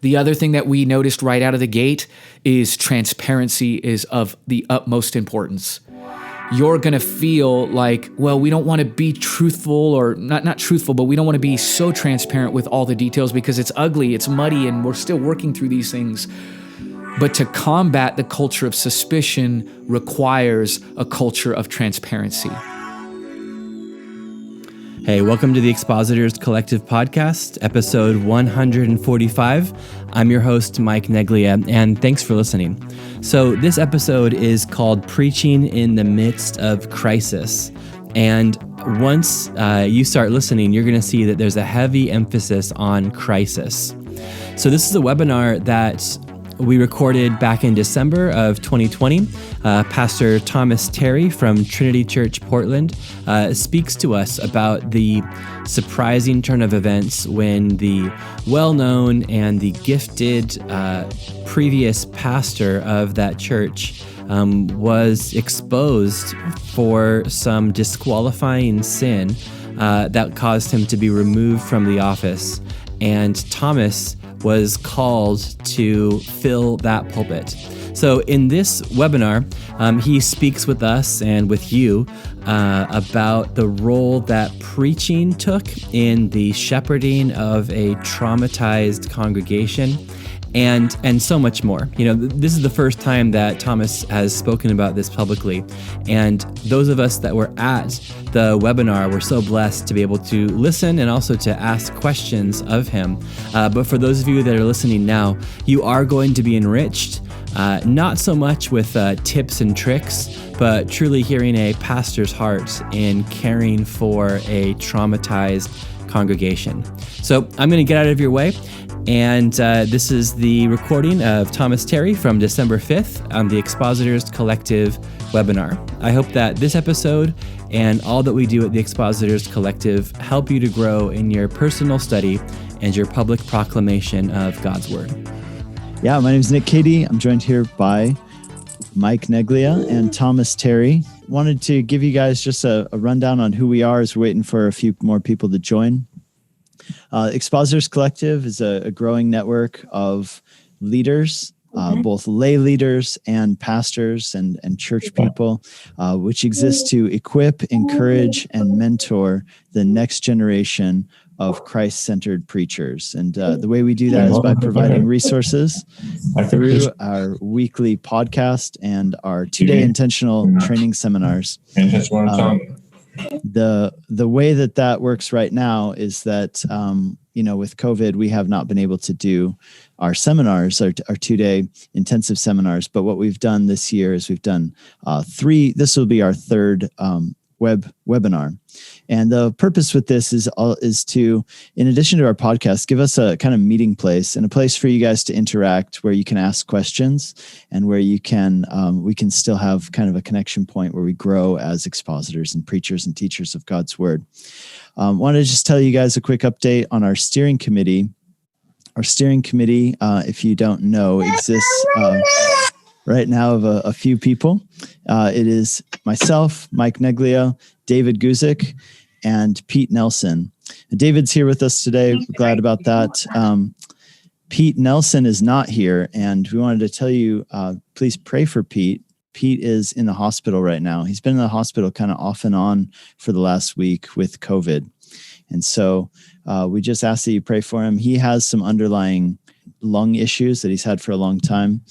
The other thing that we noticed right out of the gate is transparency is of the utmost importance. You're going to feel like, well, we don't want to be truthful, or not truthful, but we don't want to be so transparent with all the details because it's ugly, it's muddy, and we're still working through these things. But to combat the culture of suspicion requires a culture of transparency. Hey, welcome to the Expositors Collective podcast, episode 145. I'm your host, Mike Neglia, and thanks for listening. So this episode is called Preaching in the Midst of Crisis. And once you start listening, you're going to see that there's a heavy emphasis on crisis. So this is a webinar that we recorded back in December of 2020. Pastor Thomas Terry from Trinity Church, Portland, speaks to us about the surprising turn of events when the well-known and the gifted previous pastor of that church was exposed for some disqualifying sin that caused him to be removed from the office. And Thomas was called to fill that pulpit. So in this webinar, he speaks with us and with you about the role that preaching took in the shepherding of a traumatized congregation, and so much more. You know, this is the first time that Thomas has spoken about this publicly, and those of us that were at the webinar were so blessed to be able to listen and also to ask questions of him. But for those of you that are listening now, you are going to be enriched, not so much with tips and tricks, but truly hearing a pastor's heart in caring for a traumatized congregation. So I'm going to get out of your way. And this is the recording of Thomas Terry from December 5th on the Expositors Collective webinar. I hope that this episode and all that we do at the Expositors Collective help you to grow in your personal study and your public proclamation of God's Word. Yeah, my name is Nick Cady. I'm joined here by Mike Neglia and Thomas Terry. Wanted to give you guys just a rundown on who we are as we're waiting for a few more people to join. Expositors Collective is a growing network of leaders, both lay leaders and pastors and church people, which exists to equip, encourage, and mentor the next generation of Christ-centered preachers. And the way we do that is by providing resources through our weekly podcast and our 2-day intentional training seminars. The way that works right now is that, with COVID, we have not been able to do our seminars, our 2-day intensive seminars. But what we've done this year is we've done 3. This will be our third webinar. And the purpose with this is to, in addition to our podcast, give us a kind of meeting place and a place for you guys to interact where you can ask questions and where you can, we can still have kind of a connection point where we grow as expositors and preachers and teachers of God's Word. Wanted to just tell you guys a quick update on our steering committee. Our steering committee, if you don't know, exists right now of a few people. It is myself, Mike Neglia, David Guzik, and Pete Nelson. David's here with us today. We're glad about that. Pete Nelson is not here, and we wanted to tell you, please pray for Pete. Pete is in the hospital right now. He's been in the hospital kind of off and on for the last week with COVID. And so we just ask that you pray for him. He has some underlying lung issues that he's had for a long time.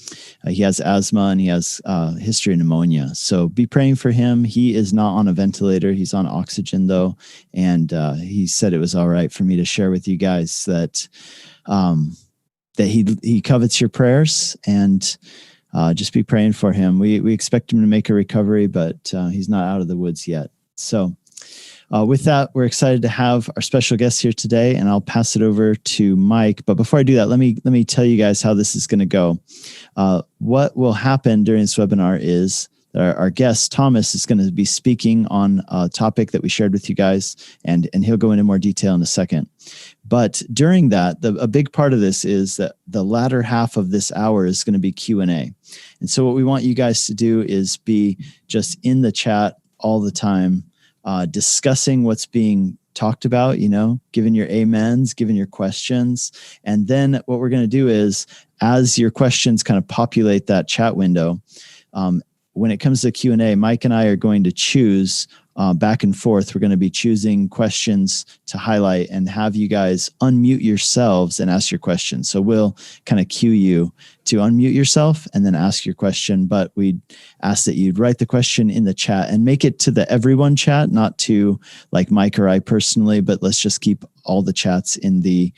He has asthma and he has history of pneumonia. So be praying for him. He is not on a ventilator. He's on oxygen though. And he said it was all right for me to share with you guys that he covets your prayers, and just be praying for him. We expect him to make a recovery, but he's not out of the woods yet. So with that, we're excited to have our special guest here today, and I'll pass it over to Mike. But before I do that, let me tell you guys how this is going to go. What will happen during this webinar is that our guest, Thomas, is going to be speaking on a topic that we shared with you guys, and he'll go into more detail in a second. But during that, a big part of this is that the latter half of this hour is going to be Q&A. And so what we want you guys to do is be just in the chat all the time, discussing what's being talked about, giving your amens, giving your questions. And then what we're going to do is, as your questions kind of populate that chat window, when it comes to Q&A, Mike and I are going to choose back and forth. We're going to be choosing questions to highlight and have you guys unmute yourselves and ask your questions. So we'll kind of cue you to unmute yourself and then ask your question. But we'd ask that you'd write the question in the chat and make it to the everyone chat, not to like Mike or I personally, but let's just keep all the chats in the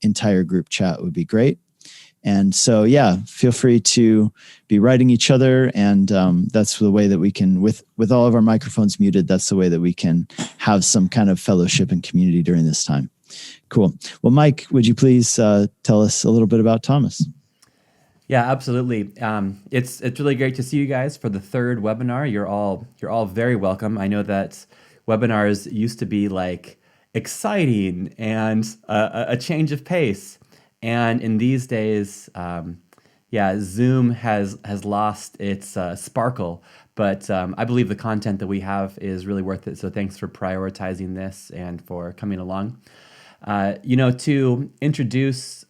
entire group chat would be great. And so, feel free to be writing each other. And that's the way that we can, with all of our microphones muted, that's the way that we can have some kind of fellowship and community during this time. Cool. Well, Mike, would you please tell us a little bit about Thomas? Yeah, absolutely. It's really great to see you guys for the third webinar. You're all very welcome. I know that webinars used to be like exciting and a change of pace. And in these days, Zoom has lost its sparkle, but I believe the content that we have is really worth it. So thanks for prioritizing this and for coming along. To introduce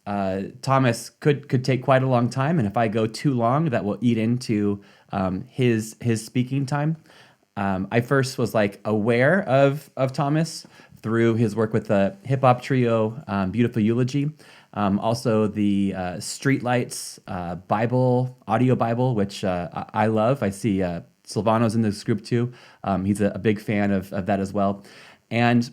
Thomas could take quite a long time, and if I go too long, that will eat into his speaking time. I first was aware of Thomas through his work with the hip hop trio Beautiful Eulogy. Also the Streetlights audio Bible, which I love. I see Silvano's in this group too. He's a big fan of that as well. And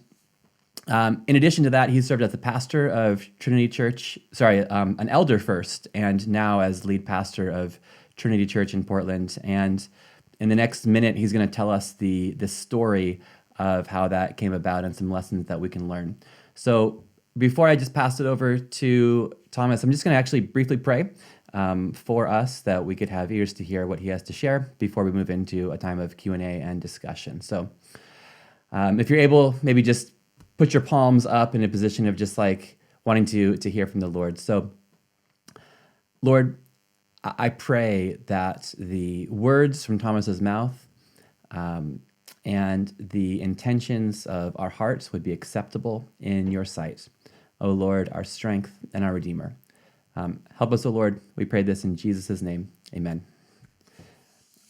in addition to that, he served as the pastor of Trinity Church, an elder first, and now as lead pastor of Trinity Church in Portland. And in the next minute, he's going to tell us the story of how that came about and some lessons that we can learn. So before I just pass it over to Thomas, I'm just going to actually briefly pray for us that we could have ears to hear what he has to share before we move into a time of Q&A and discussion. So if you're able, maybe just put your palms up in a position of just wanting to hear from the Lord. So Lord, I pray that the words from Thomas's mouth and the intentions of our hearts would be acceptable in your sight. O Lord, our strength and our Redeemer. Help us, O Lord. We pray this in Jesus' name. Amen.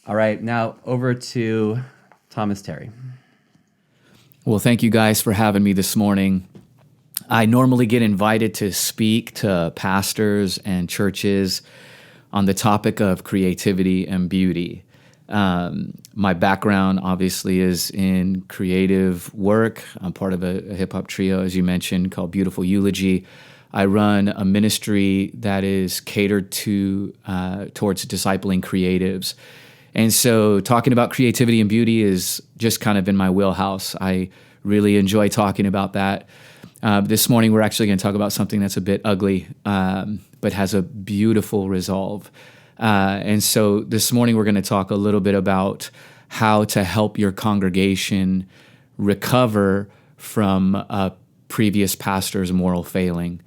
All right, now over to Thomas Terry. Well, thank you guys for having me this morning. I normally get invited to speak to pastors and churches on the topic of creativity and beauty. My background obviously is in creative work. I'm part of a hip hop trio, as you mentioned, called Beautiful Eulogy. I run a ministry that is catered towards discipling creatives. And so talking about creativity and beauty is just kind of in my wheelhouse. I really enjoy talking about that. This morning, we're actually going to talk about something that's a bit ugly, but has a beautiful resolve. And so this morning, we're going to talk a little bit about how to help your congregation recover from a previous pastor's moral failing.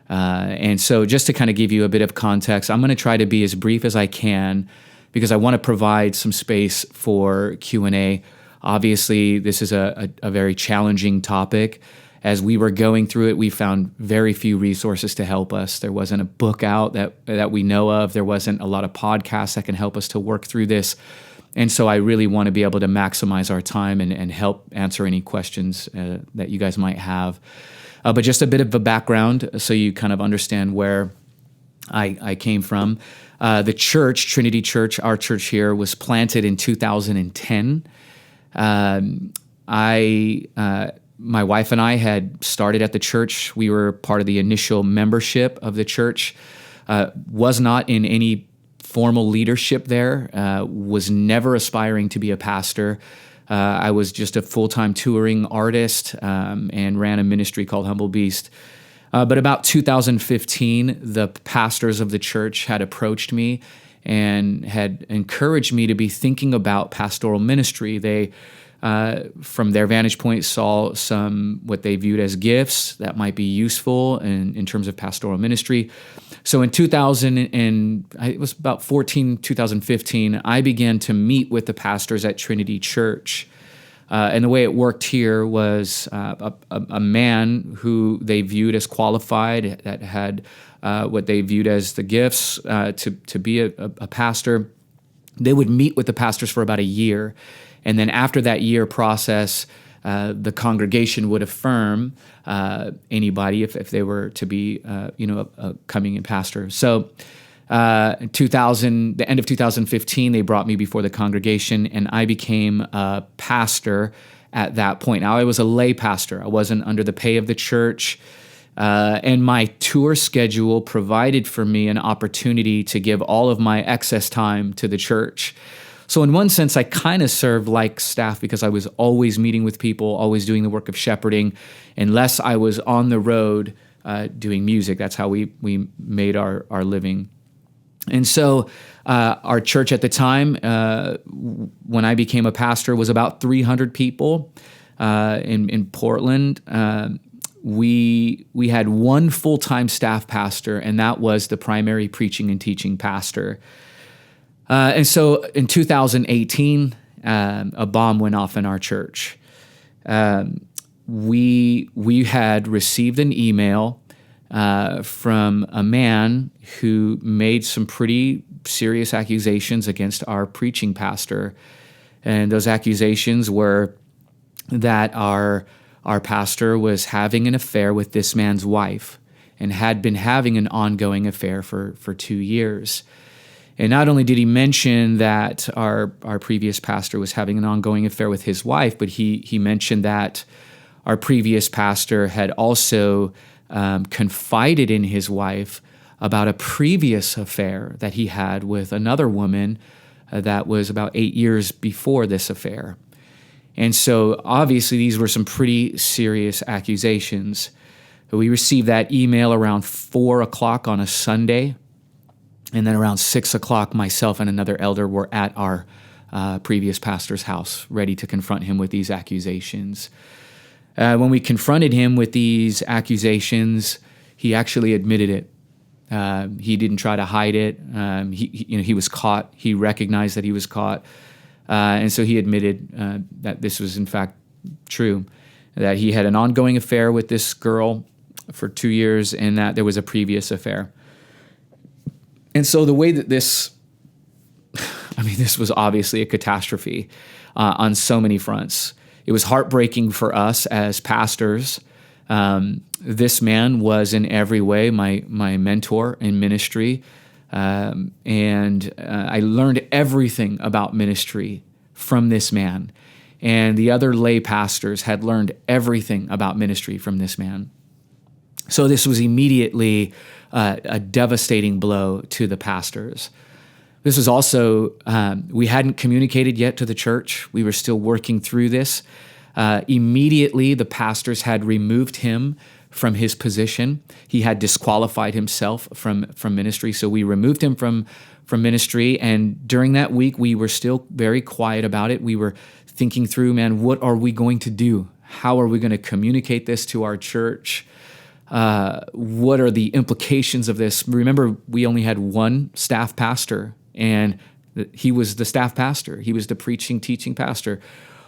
And so just to kind of give you a bit of context, I'm going to try to be as brief as I can because I want to provide some space for Q&A. Obviously, this is a very challenging topic. As we were going through it, we found very few resources to help us. There wasn't a book out that we know of. There wasn't a lot of podcasts that can help us to work through this. And so I really want to be able to maximize our time and help answer any questions that you guys might have. But just a bit of a background so you kind of understand where I came from. The church, Trinity Church, our church here, was planted in 2010. My wife and I had started at the church. We were part of the initial membership of the church. Was not in any formal leadership there. Was never aspiring to be a pastor. I was just a full-time touring artist and ran a ministry called Humble Beast. But about 2015, the pastors of the church had approached me and had encouraged me to be thinking about pastoral ministry. They from their vantage point, saw some what they viewed as gifts that might be useful in terms of pastoral ministry. So in 2015, I began to meet with the pastors at Trinity Church. And the way it worked here was a man who they viewed as qualified, that had what they viewed as the gifts to be a pastor. They would meet with the pastors for about a year. And then after that year process, the congregation would affirm anybody if they were to be, a coming in pastor. So in the end of 2015, they brought me before the congregation, and I became a pastor at that point. Now, I was a lay pastor. I wasn't under the pay of the church. And my tour schedule provided for me an opportunity to give all of my excess time to the church. So in one sense, I kind of served like staff because I was always meeting with people, always doing the work of shepherding, unless I was on the road doing music. That's how we made our living. And so our church at the time, when I became a pastor, was about 300 people in Portland. We had one full-time staff pastor, and that was the primary preaching and teaching pastor. And so in 2018, a bomb went off in our church. We had received an email from a man who made some pretty serious accusations against our preaching pastor. And those accusations were that our pastor was having an affair with this man's wife and had been having an ongoing affair for 2 years. And not only did he mention that our previous pastor was having an ongoing affair with his wife, but he mentioned that our previous pastor had also confided in his wife about a previous affair that he had with another woman that was about 8 years before this affair. And so obviously these were some pretty serious accusations. We received that email around 4 o'clock on a Sunday. And then around 6 o'clock, myself and another elder were at our previous pastor's house, ready to confront him with these accusations. When we confronted him with these accusations, he actually admitted it. He didn't try to hide it. He was caught. He recognized that he was caught. And so he admitted that this was in fact true, that he had an ongoing affair with this girl for 2 years and that there was a previous affair. And so the way that this was obviously a catastrophe on so many fronts. It was heartbreaking for us as pastors. This man was in every way my mentor in ministry. And I learned everything about ministry from this man. And the other lay pastors had learned everything about ministry from this man. So this was immediately a devastating blow to the pastors. This was also, we hadn't communicated yet to the church. We were still working through this. Immediately, the pastors had removed him from his position. He had disqualified himself from ministry. So we removed him from ministry. And during that week, we were still very quiet about it. We were thinking through, man, what are we going to do? How are we going to communicate this to our church? What are the implications of this? Remember, we only had one staff pastor, and he was the staff pastor. He was the preaching, teaching pastor.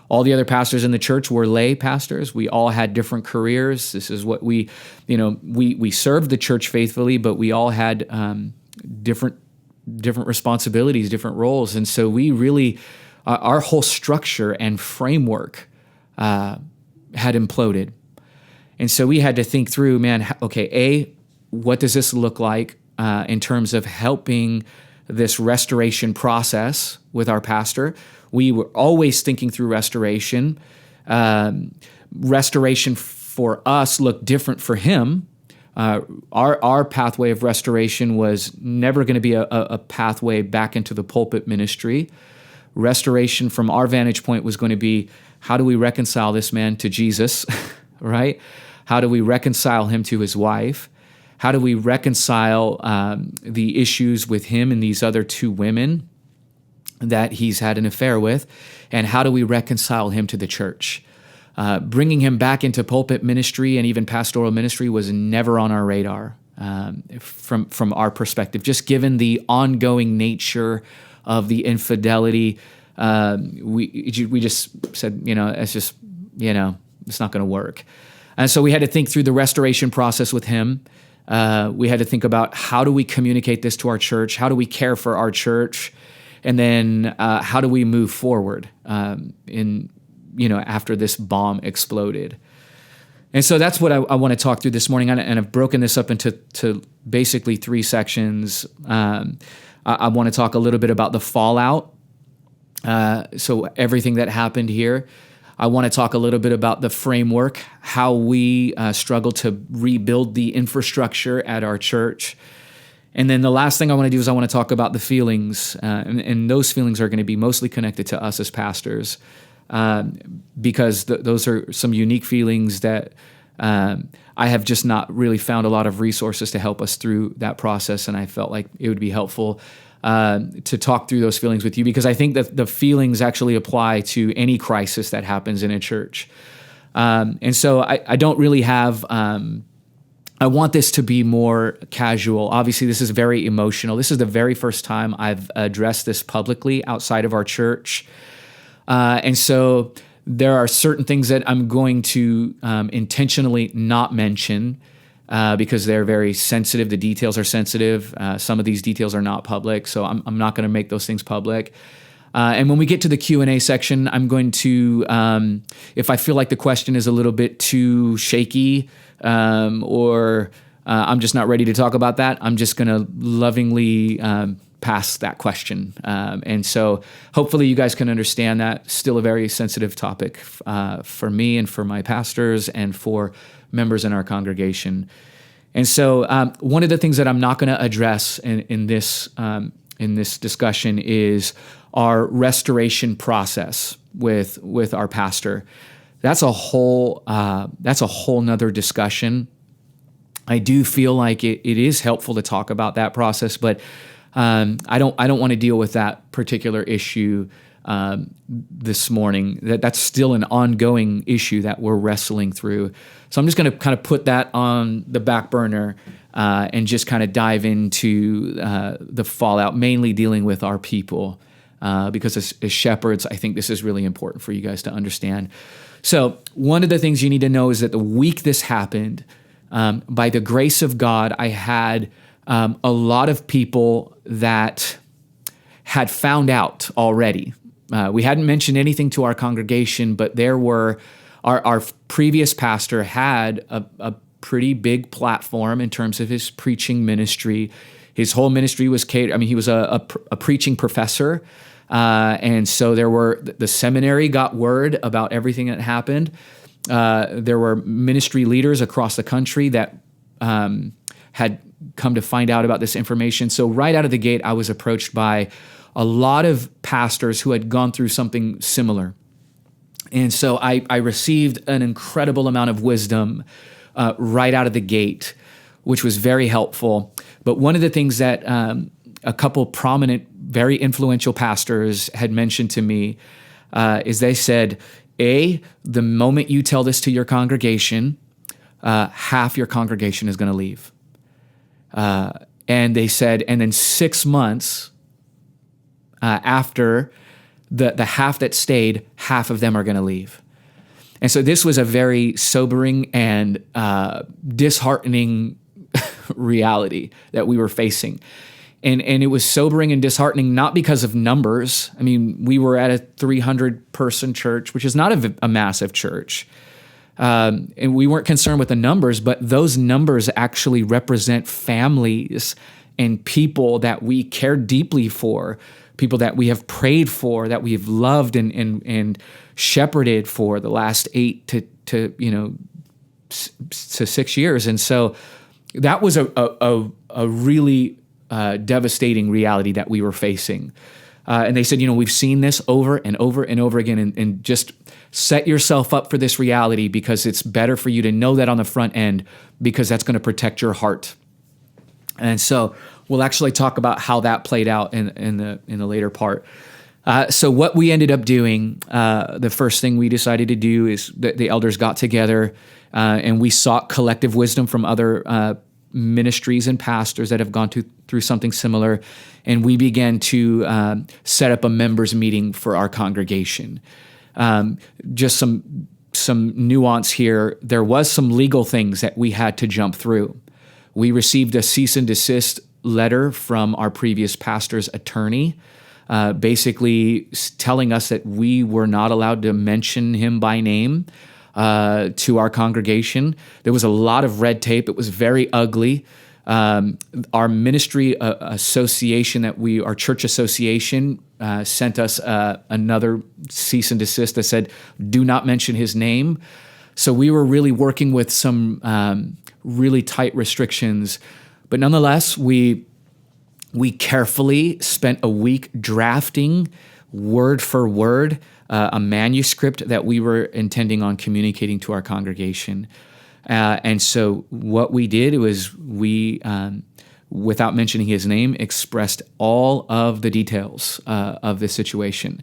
All the other pastors in the church were lay pastors. We all had different careers. This is what we served the church faithfully, but we all had different responsibilities, different roles. And so we really, our whole structure and framework had imploded. And so we had to think through, man, okay, what does this look like in terms of helping this restoration process with our pastor? We were always thinking through restoration. Restoration for us looked different for him. Our pathway of restoration was never going to be a pathway back into the pulpit ministry. Restoration from our vantage point was going to be, how do we reconcile this man to Jesus, right? How do we reconcile him to his wife? How do we reconcile the issues with him and these other two women that he's had an affair with? And how do we reconcile him to the church? Bringing him back into pulpit ministry and even pastoral ministry was never on our radar from our perspective, just given the ongoing nature of the infidelity We just said, it's just, it's not going to work. And so we had to think through the restoration process with him. We had to think about how do we communicate this to our church? How do we care for our church? And then how do we move forward after this bomb exploded? And so that's what I want to talk through this morning. And I've broken this up into basically 3 sections. I want to talk a little bit about the fallout. So everything that happened here. I want to talk a little bit about the framework, how we struggle to rebuild the infrastructure at our church. And then the last thing I want to do is I want to talk about the feelings. And those feelings are going to be mostly connected to us as pastors. Because those are some unique feelings that I have just not really found a lot of resources to help us through that process, and I felt like it would be helpful to talk through those feelings with you, because I think that the feelings actually apply to any crisis that happens in a church. And so I don't really have... I want this to be more casual. Obviously, this is very emotional. This is the very first time I've addressed this publicly outside of our church. And so there are certain things that I'm going to intentionally not mention because they're very sensitive. The details are sensitive. Some of these details are not public, so I'm not going to make those things public. And when we get to the Q&A section, I'm going to, if I feel like the question is a little bit too shaky or I'm just not ready to talk about that, I'm just going to lovingly pass that question. And so hopefully you guys can understand that. Still a very sensitive topic for me and for my pastors and for members in our congregation. And so one of the things that I'm not going to address in this discussion is our restoration process with our pastor. That's a whole nother discussion. I do feel like it is helpful to talk about that process, but I don't want to deal with that particular issue this morning. That's still an ongoing issue that we're wrestling through. So I'm just going to kind of put that on the back burner and just kind of dive into the fallout, mainly dealing with our people, because as shepherds, I think this is really important for you guys to understand. So one of the things you need to know is that the week this happened, by the grace of God, I had a lot of people that had found out already. We hadn't mentioned anything to our congregation, but there were our previous pastor had a pretty big platform in terms of his preaching ministry. His whole ministry was catered. I mean, he was a preaching professor, and so the seminary got word about everything that happened. There were ministry leaders across the country that had come to find out about this information. So right out of the gate, I was approached by a lot of pastors who had gone through something similar. And so I received an incredible amount of wisdom right out of the gate, which was very helpful. But one of the things that a couple prominent, very influential pastors had mentioned to me is they said, the moment you tell this to your congregation, half your congregation is going to leave. And they said, and then 6 months after the half that stayed, half of them are going to leave. And so this was a very sobering and disheartening reality that we were facing. And it was sobering and disheartening, not because of numbers. I mean, we were at a 300-person church, which is not a massive church. And we weren't concerned with the numbers, but those numbers actually represent families and people that we care deeply for, people that we have prayed for, that we've loved and shepherded for the last 8 to 6 years. And so that was a really devastating reality that we were facing. And they said, we've seen this over and over and over again, and just set yourself up for this reality, because it's better for you to know that on the front end, because that's going to protect your heart. And so we'll actually talk about how that played out in the later part. So what we ended up doing, the first thing we decided to do is that the elders got together and we sought collective wisdom from other ministries and pastors that have gone through something similar, and we began to set up a members meeting for our congregation. Just some nuance here. There was some legal things that we had to jump through. We received a cease and desist letter from our previous pastor's attorney, basically telling us that we were not allowed to mention him by name to our congregation. There was a lot of red tape. It was very ugly. Our ministry association our church association sent us another cease and desist that said, do not mention his name. So we were really working with some really tight restrictions. But nonetheless, we carefully spent a week drafting word for word a manuscript that we were intending on communicating to our congregation. And so what we did was we, without mentioning his name, expressed all of the details of the situation.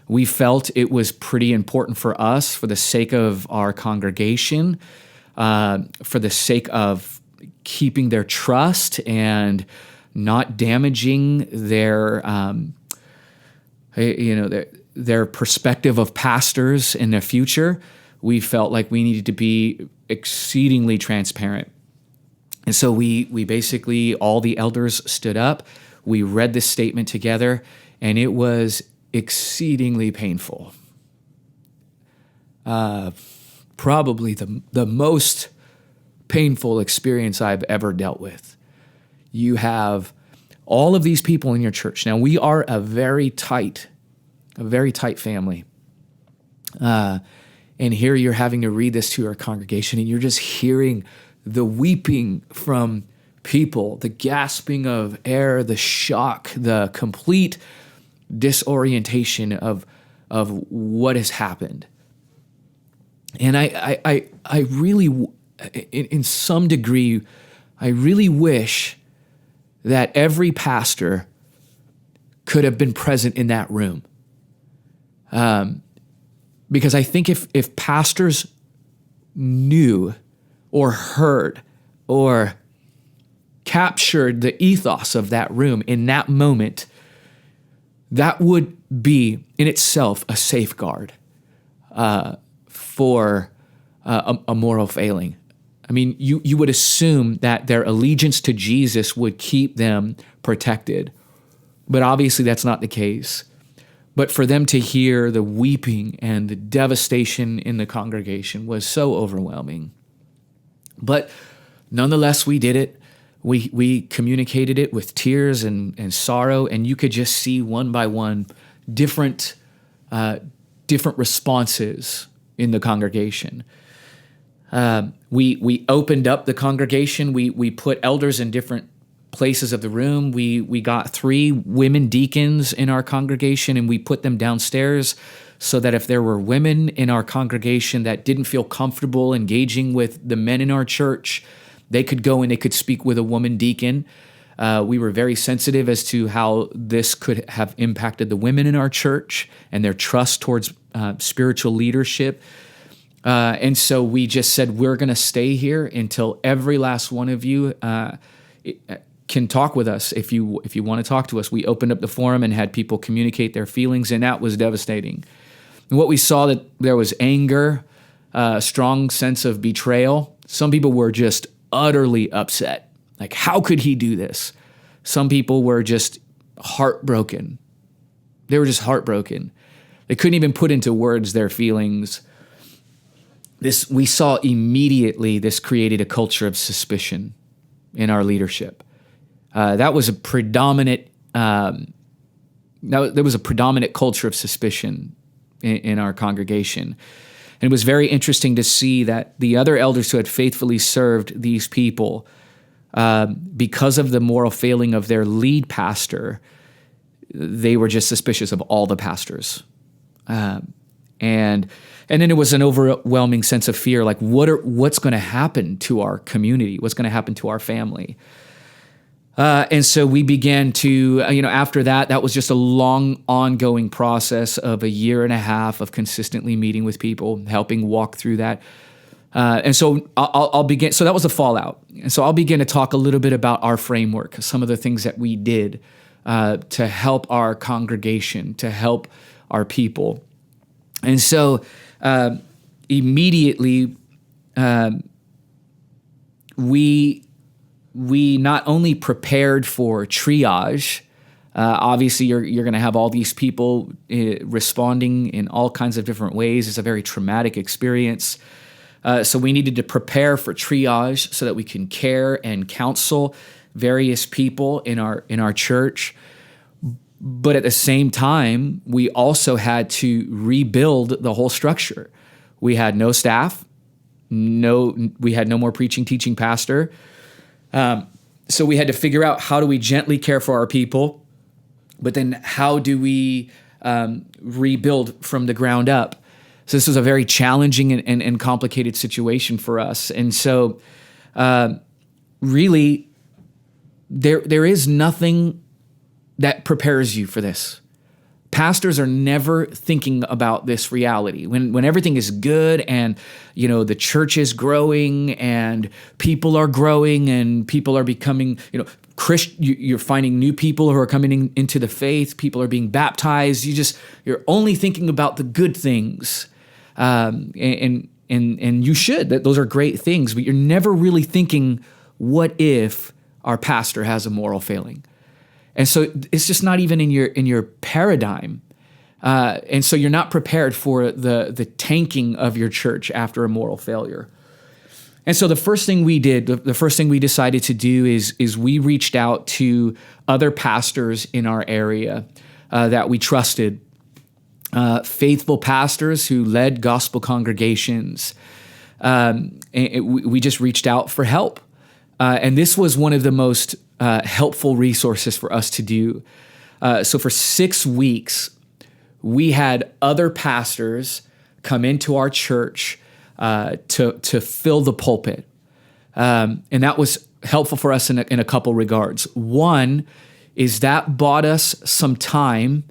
We felt it was pretty important for us, for the sake of our congregation, for the sake of keeping their trust and not damaging their perspective of pastors in their future. We felt like we needed to be exceedingly transparent. And so we basically, all the elders stood up, we read this statement together, and it was exceedingly painful. Probably the most painful experience I've ever dealt with. You have all of these people in your church. Now, we are a very tight family. And here you're having to read this to your congregation, and you're just hearing the weeping from people, the gasping of air, the shock, the complete disorientation of what has happened. And I really, in some degree, I really wish that every pastor could have been present in that room. Because I think if pastors knew or heard or captured the ethos of that room in that moment, that would be in itself a safeguard for a moral failing. I mean, you would assume that their allegiance to Jesus would keep them protected, but obviously that's not the case. But for them to hear the weeping and the devastation in the congregation was so overwhelming. But nonetheless, we did it. We communicated it with tears and sorrow, and you could just see one by one different responses in the congregation. We opened up the congregation. We put elders in different places of the room. We got 3 women deacons in our congregation, and we put them downstairs so that if there were women in our congregation that didn't feel comfortable engaging with the men in our church, they could go and they could speak with a woman deacon. We were very sensitive as to how this could have impacted the women in our church and their trust towards spiritual leadership. And so we just said, we're going to stay here until every last one of you can talk with us. If you want to talk to us. We opened up the forum and had people communicate their feelings, and that was devastating. And what we saw, that there was anger, a strong sense of betrayal. Some people were just utterly upset. Like, how could he do this? Some people were just heartbroken. They were just heartbroken. They couldn't even put into words their feelings. We saw immediately this created a culture of suspicion in our leadership. That was a predominant. There was a predominant culture of suspicion in our congregation, and it was very interesting to see that the other elders who had faithfully served these people, because of the moral failing of their lead pastor, they were just suspicious of all the pastors, and then it was an overwhelming sense of fear, like what's going to happen to our community, what's going to happen to our family. And so we began to, after that was just a long ongoing process of a year and a half of consistently meeting with people, helping walk through that. And so I'll begin. So that was the fallout. And so I'll begin to talk a little bit about our framework, some of the things that we did to help our congregation, to help our people. And so immediately we not only prepared for triage. Obviously, you're going to have all these people responding in all kinds of different ways. It's a very traumatic experience. So we needed to prepare for triage so that we can care and counsel various people in our church. But at the same time, we also had to rebuild the whole structure. We had no staff. We had no more preaching, teaching pastor. So we had to figure out, how do we gently care for our people? But then how do we rebuild from the ground up? So this was a very challenging and complicated situation for us. And so really, there is nothing that prepares you for this. Pastors are never thinking about this reality. When everything is good and, the church is growing and people are growing and people are becoming, you're finding new people who are coming into the faith. People are being baptized. You're only thinking about the good things. And you should. Those are great things, but you're never really thinking, what if our pastor has a moral failing? And so it's just not even in your paradigm. And so you're not prepared for the tanking of your church after a moral failure. And so the first thing we did, the first thing we decided to do is we reached out to other pastors in our area that we trusted, faithful pastors who led gospel congregations. And we just reached out for help. And this was one of the most helpful resources for us to do. So for 6 weeks, we had other pastors come into our church to fill the pulpit. And that was helpful for us in a couple regards. One is that bought us some time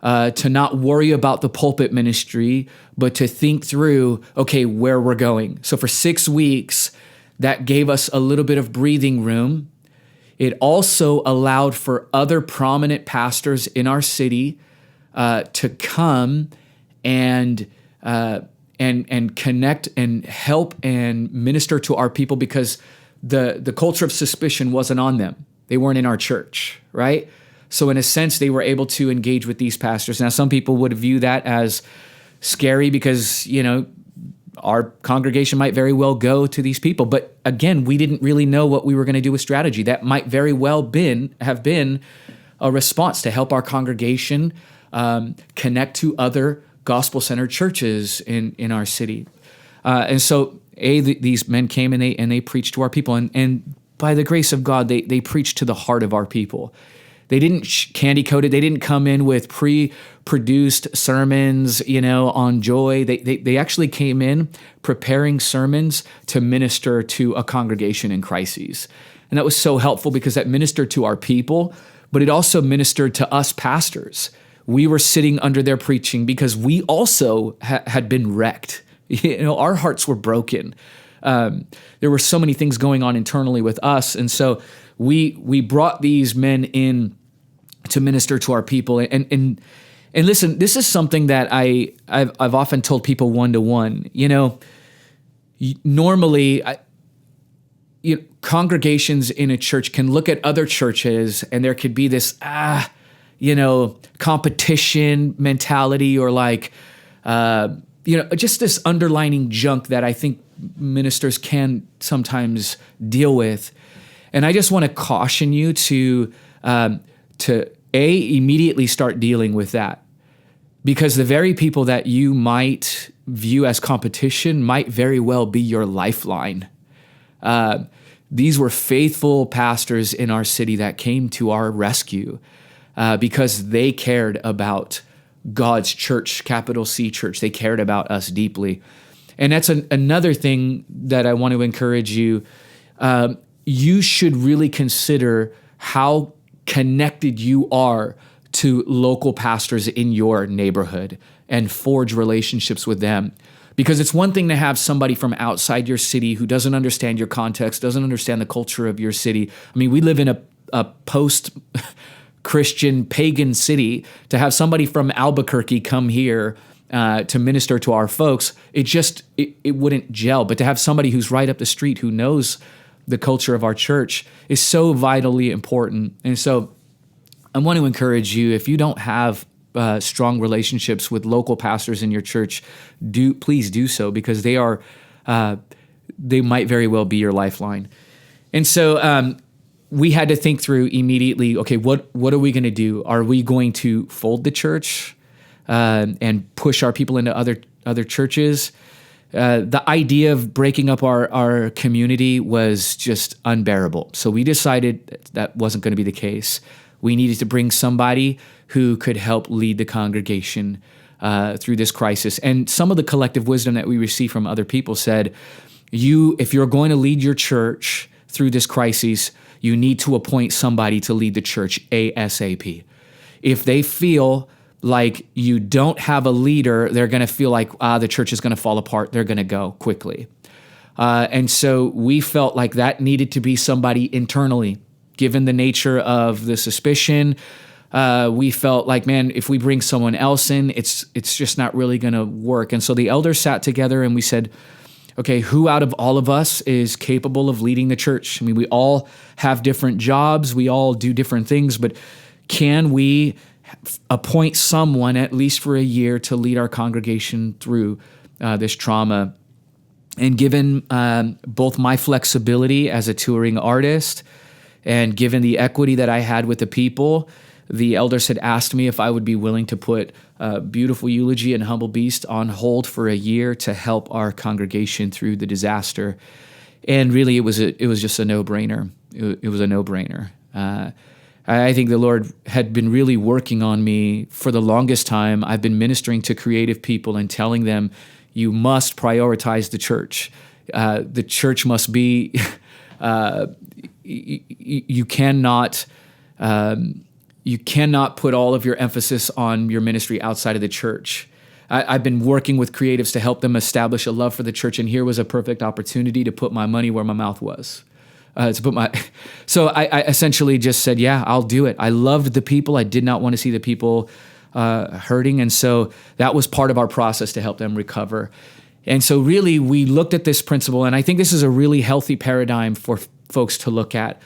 to not worry about the pulpit ministry, but to think through, okay, where we're going. So for 6 weeks, that gave us a little bit of breathing room. It also allowed for other prominent pastors in our city to come and connect and help and minister to our people, because the culture of suspicion wasn't on them. They weren't in our church, right? So in a sense, they were able to engage with these pastors. Now, some people would view that as scary because, our congregation might very well go to these people. But again, we didn't really know what we were going to do with strategy. That might very well have been a response to help our congregation connect to other gospel-centered churches in our city. And so, these men came and they preached to our people. And by the grace of God, they preached to the heart of our people. They didn't candy coat it. They didn't come in with pre-produced sermons, on joy. They actually came in preparing sermons to minister to a congregation in crises. And that was so helpful because that ministered to our people, but it also ministered to us pastors. We were sitting under their preaching because we also had been wrecked. Our hearts were broken. There were so many things going on internally with us. And so we brought these men in to minister to our people. And listen, this is something that I've often told people one-to-one. Normally, congregations in a church can look at other churches and there could be this, competition mentality or just this underlining junk that I think ministers can sometimes deal with. And I just want to caution you to immediately start dealing with that, because the very people that you might view as competition might very well be your lifeline. These were faithful pastors in our city that came to our rescue because they cared about God's church, capital C church. They cared about us deeply. And that's another thing that I want to encourage you. You should really consider how connected you are to local pastors in your neighborhood and forge relationships with them. Because it's one thing to have somebody from outside your city who doesn't understand your context, doesn't understand the culture of your city. I mean, we live in a post-Christian pagan city. To have somebody from Albuquerque come here to minister to our folks, it wouldn't gel. But to have somebody who's right up the street who knows the culture of our church is so vitally important. And so I want to encourage you, if you don't have strong relationships with local pastors in your church, please do so, because they might very well be your lifeline. And so we had to think through immediately, okay, what are we going to do? Are we going to fold the church and push our people into other churches? The idea of breaking up our community was just unbearable. So we decided that wasn't going to be the case. We needed to bring somebody who could help lead the congregation through this crisis. And some of the collective wisdom that we received from other people said, if you're going to lead your church through this crisis, you need to appoint somebody to lead the church ASAP. If they feel like you don't have a leader, they're going to feel like the church is going to fall apart. They're going to go quickly. And so we felt like that needed to be somebody internally. Given the nature of the suspicion, we felt like, man, if we bring someone else in, it's just not really going to work. And so the elders sat together and we said, okay, who out of all of us is capable of leading the church? I mean, we all have different jobs. We all do different things, but can we appoint someone at least for a year to lead our congregation through this trauma? And given both my flexibility as a touring artist and given the equity that I had with the people, the elders had asked me if I would be willing to put Beautiful Eulogy and Humble Beast on hold for a year to help our congregation through the disaster. And really, it was just a no-brainer. It was a no-brainer. I think the Lord had been really working on me for the longest time. I've been ministering to creative people and telling them, you must prioritize the church. The church must be... You cannot put all of your emphasis on your ministry outside of the church. I've been working with creatives to help them establish a love for the church, and here was a perfect opportunity to put my money where my mouth was. So I essentially just said, yeah, I'll do it. I loved the people. I did not want to see the people hurting, and so that was part of our process to help them recover. And so really, we looked at this principle, and I think this is a really healthy paradigm for folks to look at.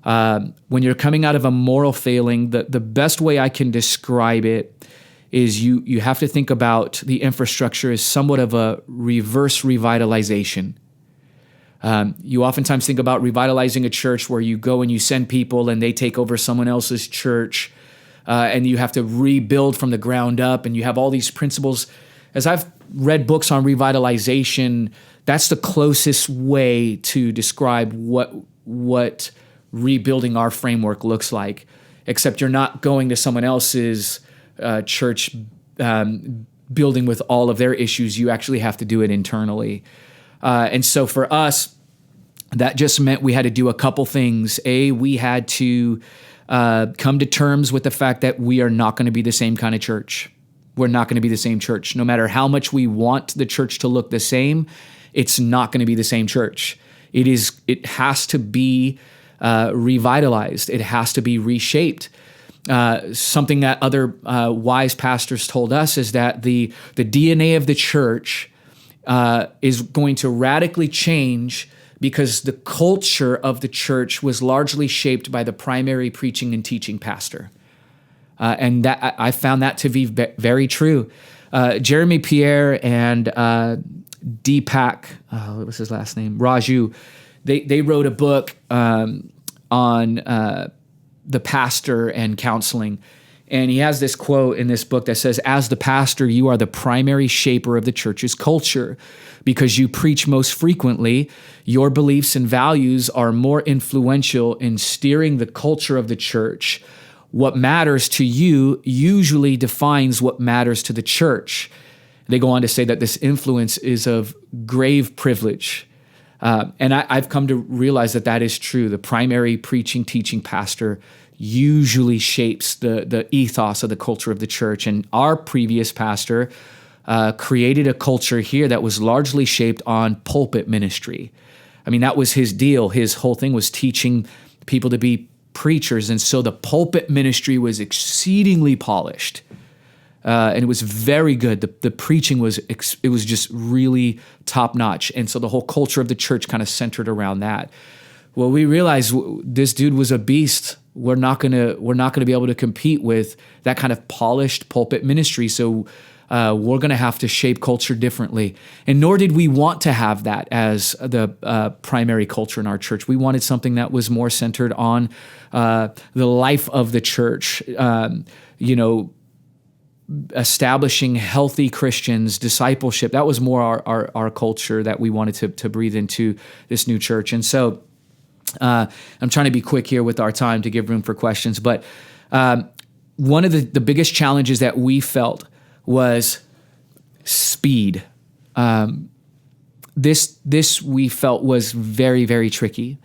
When you're coming out of a moral failing, the best way I can describe it is you have to think about the infrastructure as somewhat of a reverse revitalization. You oftentimes think about revitalizing a church where you go and you send people and they take over someone else's church, and you have to rebuild from the ground up, and you have all these principles. As I've read books on revitalization, that's the closest way to describe what rebuilding our framework looks like, except you're not going to someone else's church building with all of their issues. You actually have to do it internally. And so for us, that just meant we had to do a couple things. We had to come to terms with the fact that we are not going to be the same kind of church. We're not going to be the same church. No matter how much we want the church to look the same, it's not going to be the same church. It has to be revitalized. It has to be reshaped. Something that other wise pastors told us is that the DNA of the church is going to radically change because the culture of the church was largely shaped by the primary preaching and teaching pastor. And that I found that to be very true. Jeremy Pierre and Deepak, what was his last name? Raju, they wrote a book on the pastor and counseling. And he has this quote in this book that says, as the pastor, you are the primary shaper of the church's culture. Because you preach most frequently, your beliefs and values are more influential in steering the culture of the church. What matters to you usually defines what matters to the church. They go on to say that this influence is of grave privilege. And I've come to realize that is true. The primary preaching, teaching pastor usually shapes the ethos of the culture of the church. And our previous pastor created a culture here that was largely shaped on pulpit ministry. I mean, that was his deal. His whole thing was teaching people to be preachers. And so the pulpit ministry was exceedingly polished. And it was very good. The preaching was just really top notch. And so the whole culture of the church kind of centered around that. Well, we realized this dude was a beast. We're not gonna be able to compete with that kind of polished pulpit ministry. So we're gonna have to shape culture differently. And nor did we want to have that as the primary culture in our church. We wanted something that was more centered on the life of the church. Establishing healthy Christians, discipleship. That was more our culture that we wanted to breathe into this new church. And so I'm trying to be quick here with our time to give room for questions. But one of the biggest challenges that we felt was speed. This we felt was very, very tricky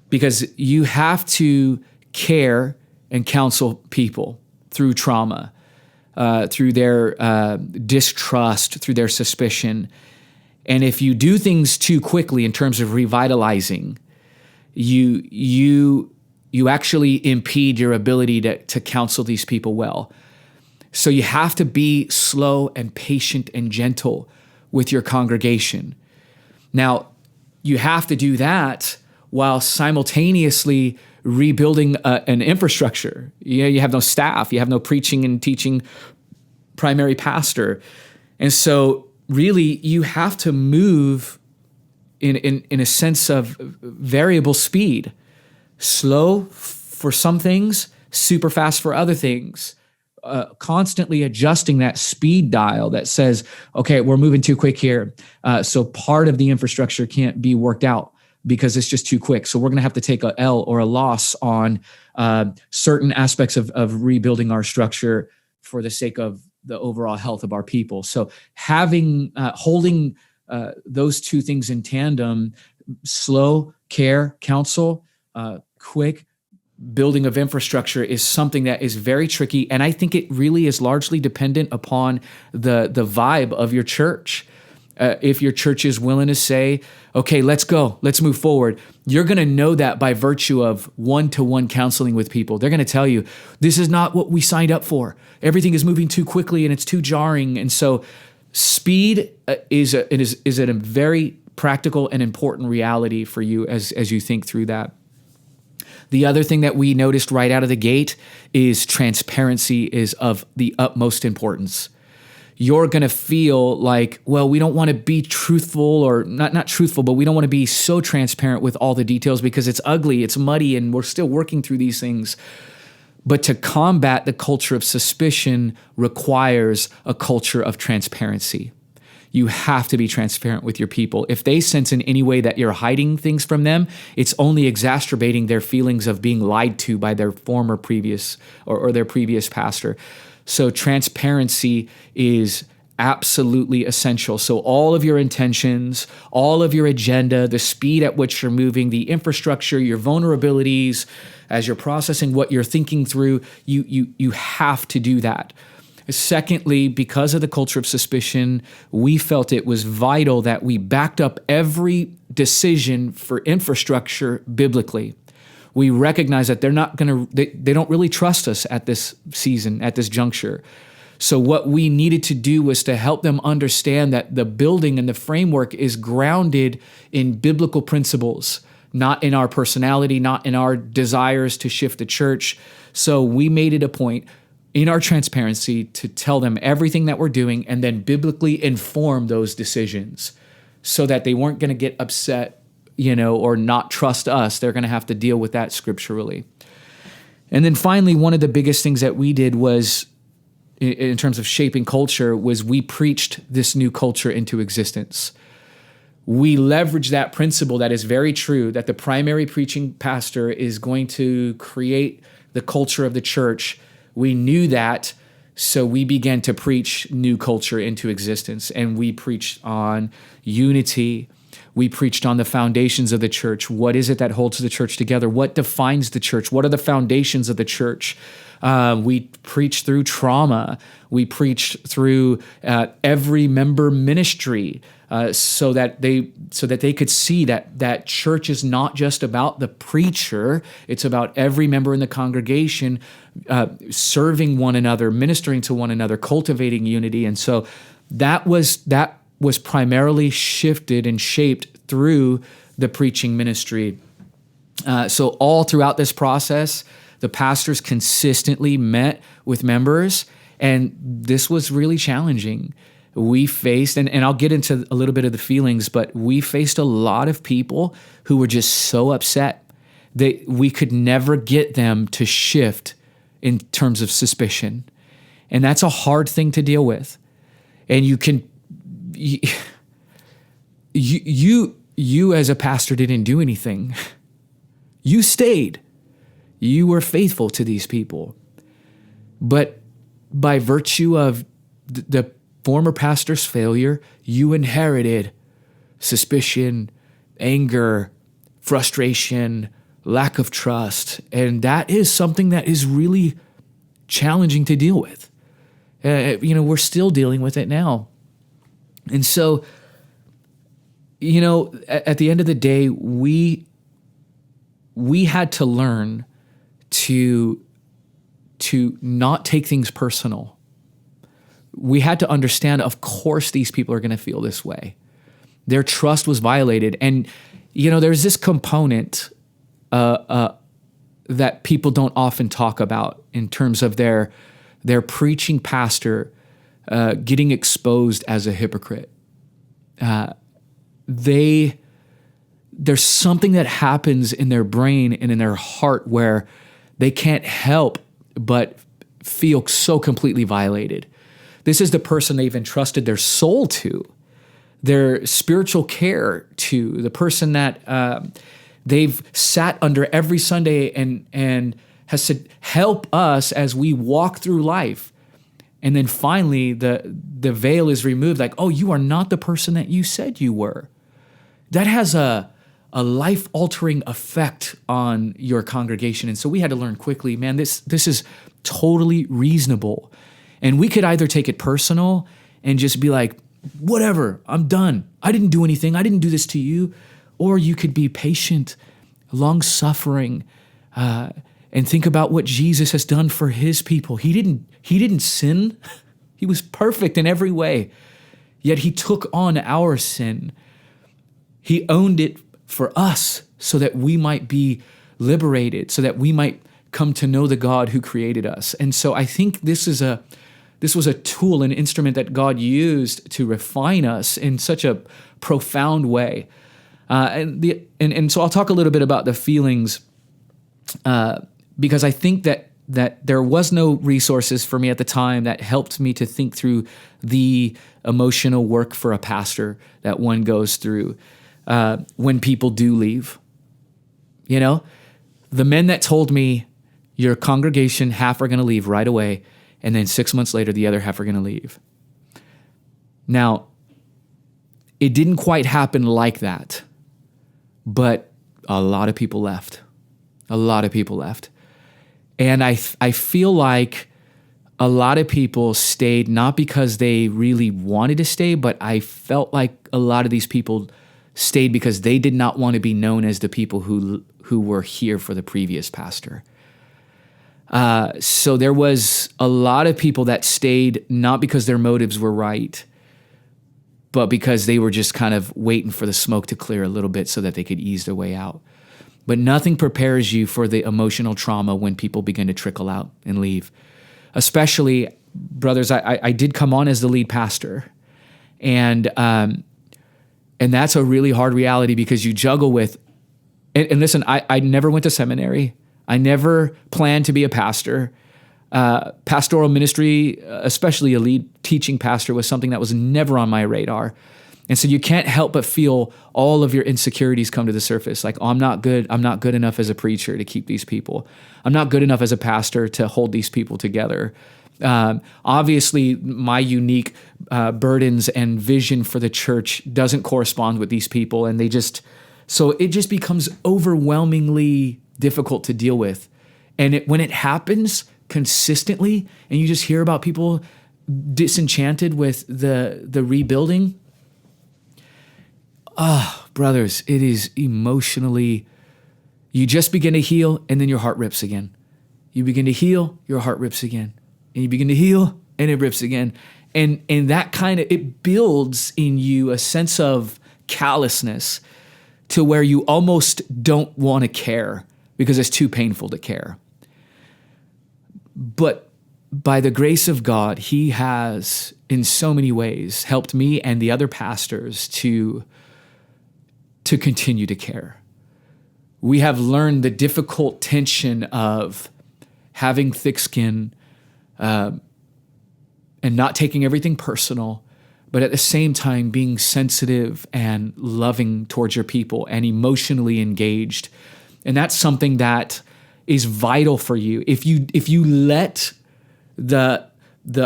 because you have to care and counsel people through trauma. Through their distrust, through their suspicion. And if you do things too quickly in terms of revitalizing, you actually impede your ability to counsel these people well. So you have to be slow and patient and gentle with your congregation. Now, you have to do that while simultaneously rebuilding an infrastructure. You have no staff, you have no preaching and teaching primary pastor. And so really you have to move in a sense of variable speed, slow for some things, super fast for other things, constantly adjusting that speed dial that says, okay, we're moving too quick here. So part of the infrastructure can't be worked out because it's just too quick. So we're going to have to take a L or a loss on certain aspects of rebuilding our structure for the sake of the overall health of our people. So holding those two things in tandem, slow care, counsel, quick building of infrastructure is something that is very tricky. And I think it really is largely dependent upon the vibe of your church. If your church is willing to say, okay, let's go, let's move forward, you're going to know that by virtue of one-to-one counseling with people. They're going to tell you, this is not what we signed up for. Everything is moving too quickly and it's too jarring. And so speed is a very practical and important reality for you as you think through that. The other thing that we noticed right out of the gate is transparency is of the utmost importance. You're going to feel like, well, we don't want to be truthful, or not truthful, but we don't want to be so transparent with all the details because it's ugly, it's muddy, and we're still working through these things. But to combat the culture of suspicion requires a culture of transparency. You have to be transparent with your people. If they sense in any way that you're hiding things from them, it's only exacerbating their feelings of being lied to by their former previous or their previous pastor. So transparency is absolutely essential. So all of your intentions, all of your agenda, the speed at which you're moving, the infrastructure, your vulnerabilities, as you're processing what you're thinking through, you have to do that. Secondly, because of the culture of suspicion, we felt it was vital that we backed up every decision for infrastructure biblically. We recognize that they don't really trust us at this season, at this juncture. So what we needed to do was to help them understand that the building and the framework is grounded in biblical principles, not in our personality, not in our desires to shift the church. So we made it a point in our transparency to tell them everything that we're doing and then biblically inform those decisions so that they weren't going to get upset, or not trust us. They're going to have to deal with that scripturally. And then finally, one of the biggest things that we did was, in terms of shaping culture, was we preached this new culture into existence. We leveraged that principle that is very true, that the primary preaching pastor is going to create the culture of the church. We knew that, so we began to preach new culture into existence, and we preached on unity. We preached on the foundations of the church. What is it that holds the church together? What defines the church? What are the foundations of the church? We preached through trauma. We preached through every member ministry, so that they could see that church is not just about the preacher. It's about every member in the congregation serving one another, ministering to one another, cultivating unity. And so that was primarily shifted and shaped through the preaching ministry. So all throughout this process, the pastors consistently met with members, and this was really challenging. We faced, and I'll get into a little bit of the feelings, but we faced a lot of people who were just so upset that we could never get them to shift in terms of suspicion. And that's a hard thing to deal with. And you as a pastor didn't do anything. You stayed. You were faithful to these people. But by virtue of the former pastor's failure, you inherited suspicion, anger, frustration, lack of trust. And that is something that is really challenging to deal with. We're still dealing with it now. And so, at the end of the day, we had to learn to not take things personal. We had to understand, of course, these people are going to feel this way. Their trust was violated. And, there's this component that people don't often talk about in terms of their preaching pastor getting exposed as a hypocrite. There's something that happens in their brain and in their heart where they can't help but feel so completely violated. This is the person they've entrusted their soul to, their spiritual care to, the person that they've sat under every Sunday and has said, help us as we walk through life. And then finally the veil is removed, like, oh, you are not the person that you said you were. That has a life-altering effect on your congregation. And so we had to learn quickly, man, this is totally reasonable. And we could either take it personal and just be like, whatever, I'm done. I didn't do anything. I didn't do this to you. Or you could be patient, long-suffering, and think about what Jesus has done for his people. He didn't sin. He was perfect in every way. Yet he took on our sin. He owned it for us so that we might be liberated, so that we might come to know the God who created us. And so I think this was a tool, an instrument that God used to refine us in such a profound way. And so I'll talk a little bit about the feelings, because I think that there was no resources for me at the time that helped me to think through the emotional work for a pastor that one goes through when people do leave. The men that told me, your congregation, half are going to leave right away, and then 6 months later, the other half are going to leave. Now, it didn't quite happen like that, but a lot of people left. A lot of people left. And I feel like a lot of people stayed not because they really wanted to stay, but I felt like a lot of these people stayed because they did not want to be known as the people who were here for the previous pastor. So there was a lot of people that stayed not because their motives were right, but because they were just kind of waiting for the smoke to clear a little bit so that they could ease their way out. But nothing prepares you for the emotional trauma when people begin to trickle out and leave. Especially, brothers, I did come on as the lead pastor. And that's a really hard reality because you juggle with, and listen, I never went to seminary. I never planned to be a pastor. Pastoral ministry, especially a lead teaching pastor, was something that was never on my radar. And so you can't help but feel all of your insecurities come to the surface. Like, oh, I'm not good. I'm not good enough as a preacher to keep these people. I'm not good enough as a pastor to hold these people together. Obviously, my unique burdens and vision for the church doesn't correspond with these people, and so it just becomes overwhelmingly difficult to deal with. And when it happens consistently, and you just hear about people disenchanted with the rebuilding, brothers, it is emotionally, you just begin to heal, and then your heart rips again. You begin to heal, your heart rips again. And you begin to heal, and it rips again. And that kind of, it builds in you a sense of callousness to where you almost don't want to care because it's too painful to care. But by the grace of God, he has, in so many ways, helped me and the other pastors to continue to care. We have learned the difficult tension of having thick skin and not taking everything personal, but at the same time being sensitive and loving towards your people and emotionally engaged. And that's something that is vital for you. If you let the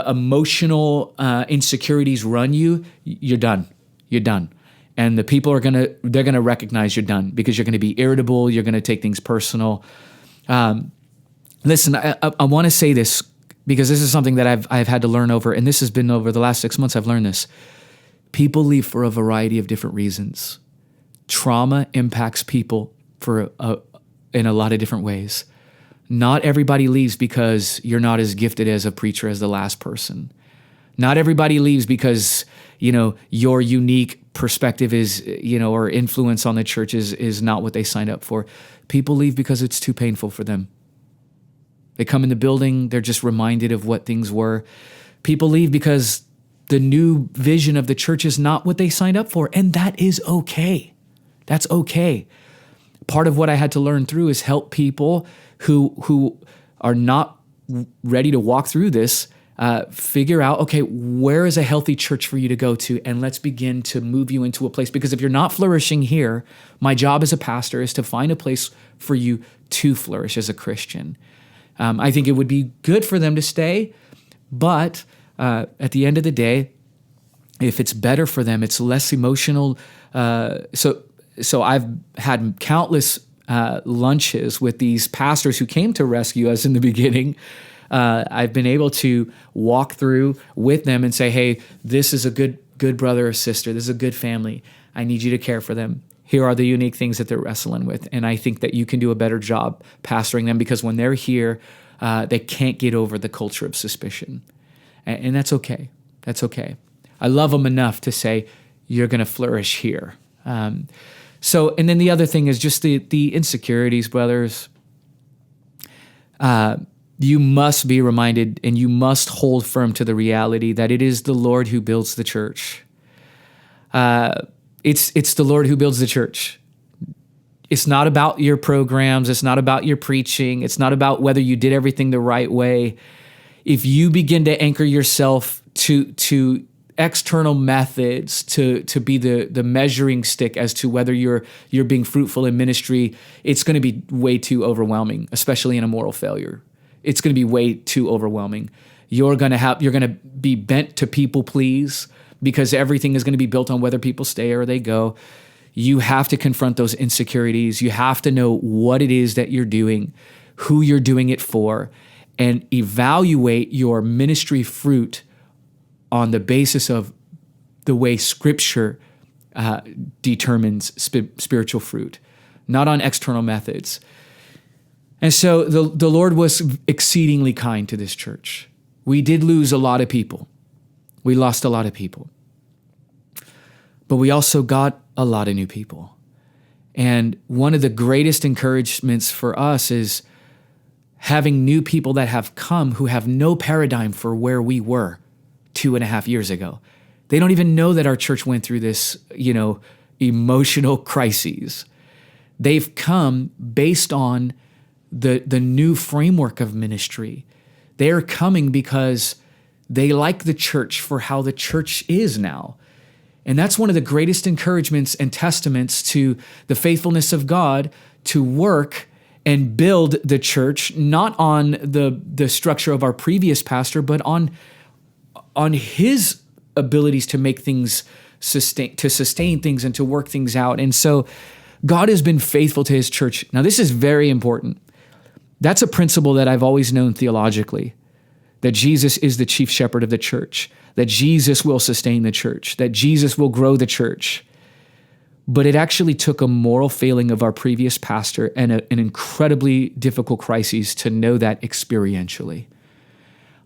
emotional insecurities run you, you're done. You're done. And the people they're gonna recognize you're done because you're gonna be irritable. You're gonna take things personal. Listen, I want to say this because this is something that I've had to learn over, and this has been over the last 6 months. I've learned this. People leave for a variety of different reasons. Trauma impacts people in a lot of different ways. Not everybody leaves because you're not as gifted as a preacher as the last person. Not everybody leaves because, your unique perspective is, or influence on the church is not what they signed up for. People leave because it's too painful for them. They come in the building, they're just reminded of what things were. People leave because the new vision of the church is not what they signed up for, and that is okay. That's okay. Part of what I had to learn through is help people who are not ready to walk through this, figure out, okay, where is a healthy church for you to go to? And let's begin to move you into a place. Because if you're not flourishing here, my job as a pastor is to find a place for you to flourish as a Christian. I think it would be good for them to stay, but at the end of the day, if it's better for them, it's less emotional. So I've had countless lunches with these pastors who came to rescue us in the beginning. I've been able to walk through with them and say, hey, this is a good brother or sister. This is a good family. I need you to care for them. Here are the unique things that they're wrestling with. And I think that you can do a better job pastoring them because when they're here, they can't get over the culture of suspicion. And that's okay. That's okay. I love them enough to say, you're going to flourish here. And then the other thing is just the insecurities, brothers. You must be reminded and you must hold firm to the reality that it is the Lord who builds the church. It's the Lord who builds the church. It's not about your programs. It's not about your preaching. It's not about whether you did everything the right way. If you begin to anchor yourself to external methods to be the measuring stick as to whether you're being fruitful in ministry, it's going to be way too overwhelming, especially in a moral failure. It's going to be way too overwhelming. You're going to be bent to people please because everything is going to be built on whether people stay or they go. You have to confront those insecurities. You have to know what it is that you're doing, who you're doing it for, and evaluate your ministry fruit on the basis of the way Scripture determines spiritual fruit, not on external methods. And so the Lord was exceedingly kind to this church. We did lose a lot of people. We lost a lot of people. But we also got a lot of new people. And one of the greatest encouragements for us is having new people that have come who have no paradigm for where we were 2.5 years ago. They don't even know that our church went through this, emotional crises. They've come based on the new framework of ministry. They're coming because they like the church for how the church is now. And that's one of the greatest encouragements and testaments to the faithfulness of God to work and build the church, not on the structure of our previous pastor, but on his abilities to make things sustain things and to work things out. And so God has been faithful to his church. Now, this is very important. That's a principle that I've always known theologically, that Jesus is the chief shepherd of the church, that Jesus will sustain the church, that Jesus will grow the church. But it actually took a moral failing of our previous pastor and an incredibly difficult crisis to know that experientially.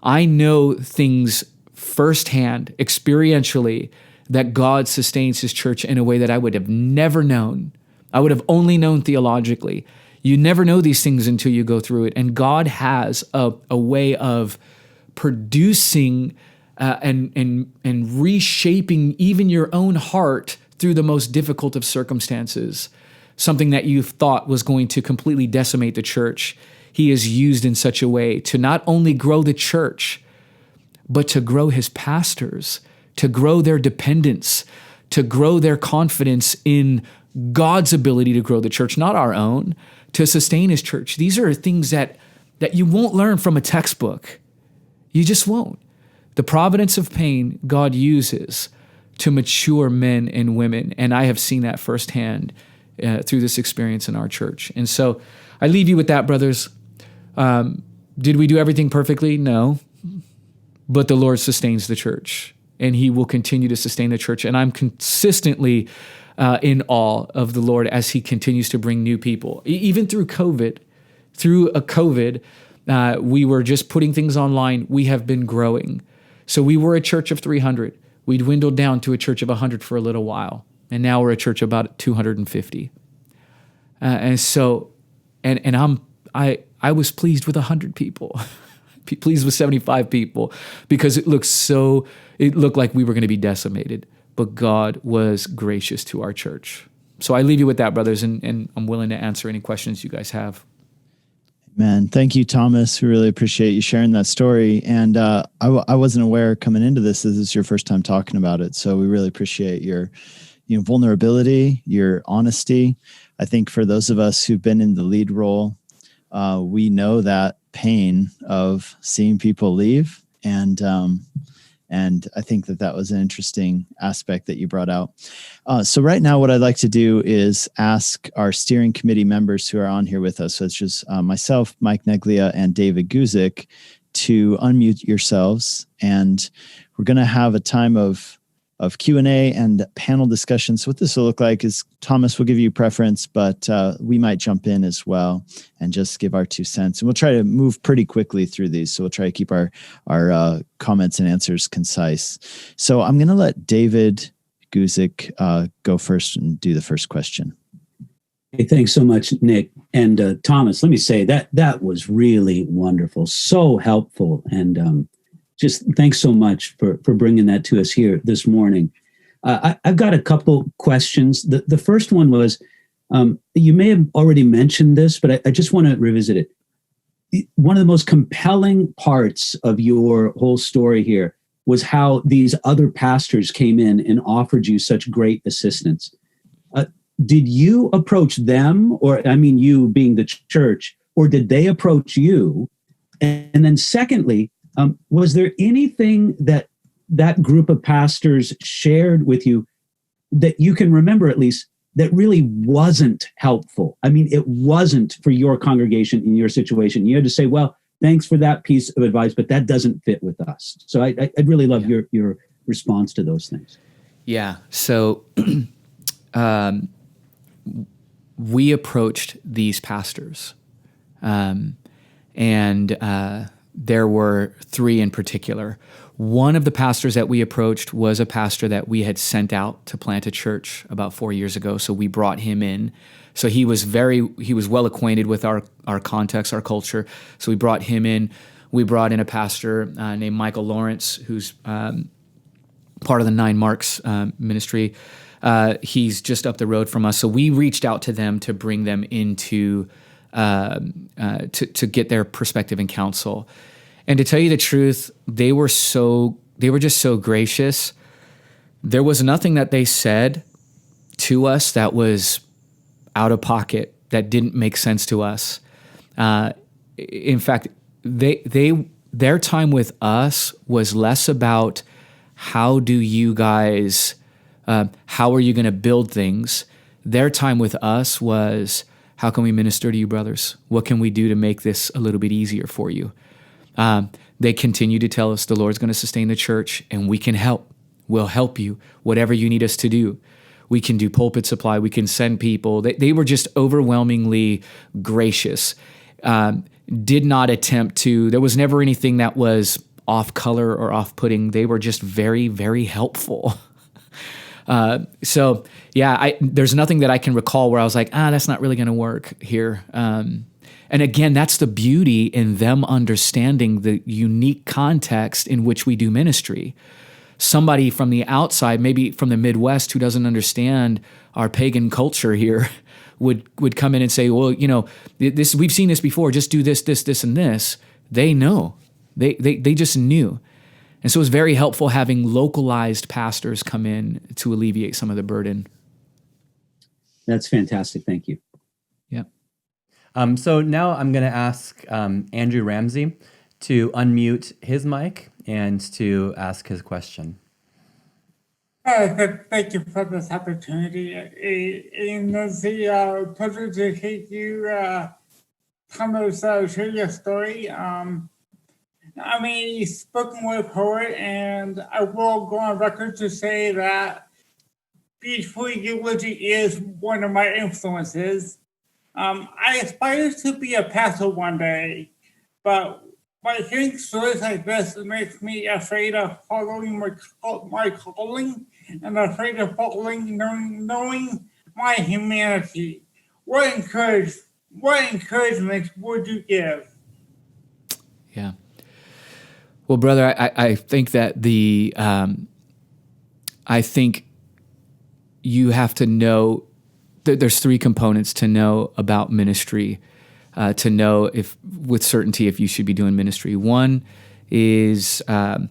I know things firsthand, experientially, that God sustains his church in a way that I would have never known. I would have only known theologically. You never know these things until you go through it. And God has a way of producing and reshaping even your own heart through the most difficult of circumstances. Something that you thought was going to completely decimate the church, he is used in such a way to not only grow the church, but to grow his pastors, to grow their dependence, to grow their confidence in God's ability to grow the church, not our own, to sustain his church. These are things that you won't learn from a textbook. You just won't. The providence of pain God uses to mature men and women, and I have seen that firsthand through this experience in our church. And so I leave you with that, brothers. Did we do everything perfectly? No. But the Lord sustains the church, and he will continue to sustain the church. And I'm consistently in awe of the Lord as he continues to bring new people. Even through COVID, we were just putting things online. We have been growing. So we were a church of 300. We dwindled down to a church of 100 for a little while. And now we're a church of about 250. I was pleased with 100 people. Pleased with 75 people, because it looked like we were going to be decimated, but God was gracious to our church. So I leave you with that, brothers, and I'm willing to answer any questions you guys have. Man, thank you, Thomas. We really appreciate you sharing that story. And I wasn't aware coming into this is your first time talking about it. So we really appreciate your vulnerability, your honesty. I think for those of us who've been in the lead role, we know that pain of seeing people leave. And I think that was an interesting aspect that you brought out. So right now, what I'd like to do is ask our steering committee members who are on here with us, such as myself, Mike Neglia, and David Guzik, to unmute yourselves. And we're going to have a time of Q&A and panel discussion. So what this will look like is Thomas will give you preference, but we might jump in as well and just give our 2 cents. And we'll try to move pretty quickly through these. So we'll try to keep our comments and answers concise. So I'm going to let David Guzik go first and do the first question. Hey, thanks so much, Nick. And Thomas, let me say that was really wonderful, so helpful. And just thanks so much for bringing that to us here this morning. I've got a couple questions. The first one was, you may have already mentioned this, but I just want to revisit it. One of the most compelling parts of your whole story here was how these other pastors came in and offered you such great assistance. Did you approach them, or you being the church, or did they approach you? And then secondly, was there anything that group of pastors shared with you that you can remember, at least, that really wasn't helpful? It wasn't for your congregation in your situation. You had to say, well, thanks for that piece of advice, but that doesn't fit with us. So I'd really love your response to those things. Yeah. So we approached these pastors, and there were 3 in particular. One of the pastors that we approached was a pastor that we had sent out to plant a church about 4 years ago. So we brought him in. So he was well acquainted with our context, our culture. So we brought him in. We brought in a pastor named Michael Lawrence, who's part of the 9 Marks ministry. He's just up the road from us. So we reached out to them to bring them into to get their perspective and counsel. And to tell you the truth, they were just so gracious. There was nothing that they said to us that was out of pocket, that didn't make sense to us. In fact, their time with us was less about how do you guys, how are you going to build things? Their time with us was, how can we minister to you, brothers? What can we do to make this a little bit easier for you? They continue to tell us the Lord's going to sustain the church and we can help. We'll help you, whatever you need us to do. We can do pulpit supply. We can send people. They were just overwhelmingly gracious. Did not attempt to, there was never anything that was off color or off-putting. They were just very, very helpful. So yeah, there's nothing that I can recall where I was like, that's not really going to work here. And again, that's the beauty in them understanding the unique context in which we do ministry. Somebody from the outside, maybe from the Midwest, who doesn't understand our pagan culture here, would come in and say, well, this, we've seen this before, just do this, this, this, and this. They know. They just knew. And so it was very helpful having localized pastors come in to alleviate some of the burden. That's fantastic. Thank you. Yeah. So now I'm going to ask Andrew Ramsey to unmute his mic and to ask his question. Thank you for this opportunity. It's a pleasure to hear you, Thomas, share your story. You spoken word poet, and I will go on record to say that Beautiful Eulogy is one of my influences. I aspire to be a pastor one day, but by hearing stories like this, it makes me afraid of following my calling and afraid of following knowing my humanity. What encouragement would you give? Yeah. Well, brother, I think that I think you have to know that there's three components to know about ministry, to know if with certainty if you should be doing ministry. One is, do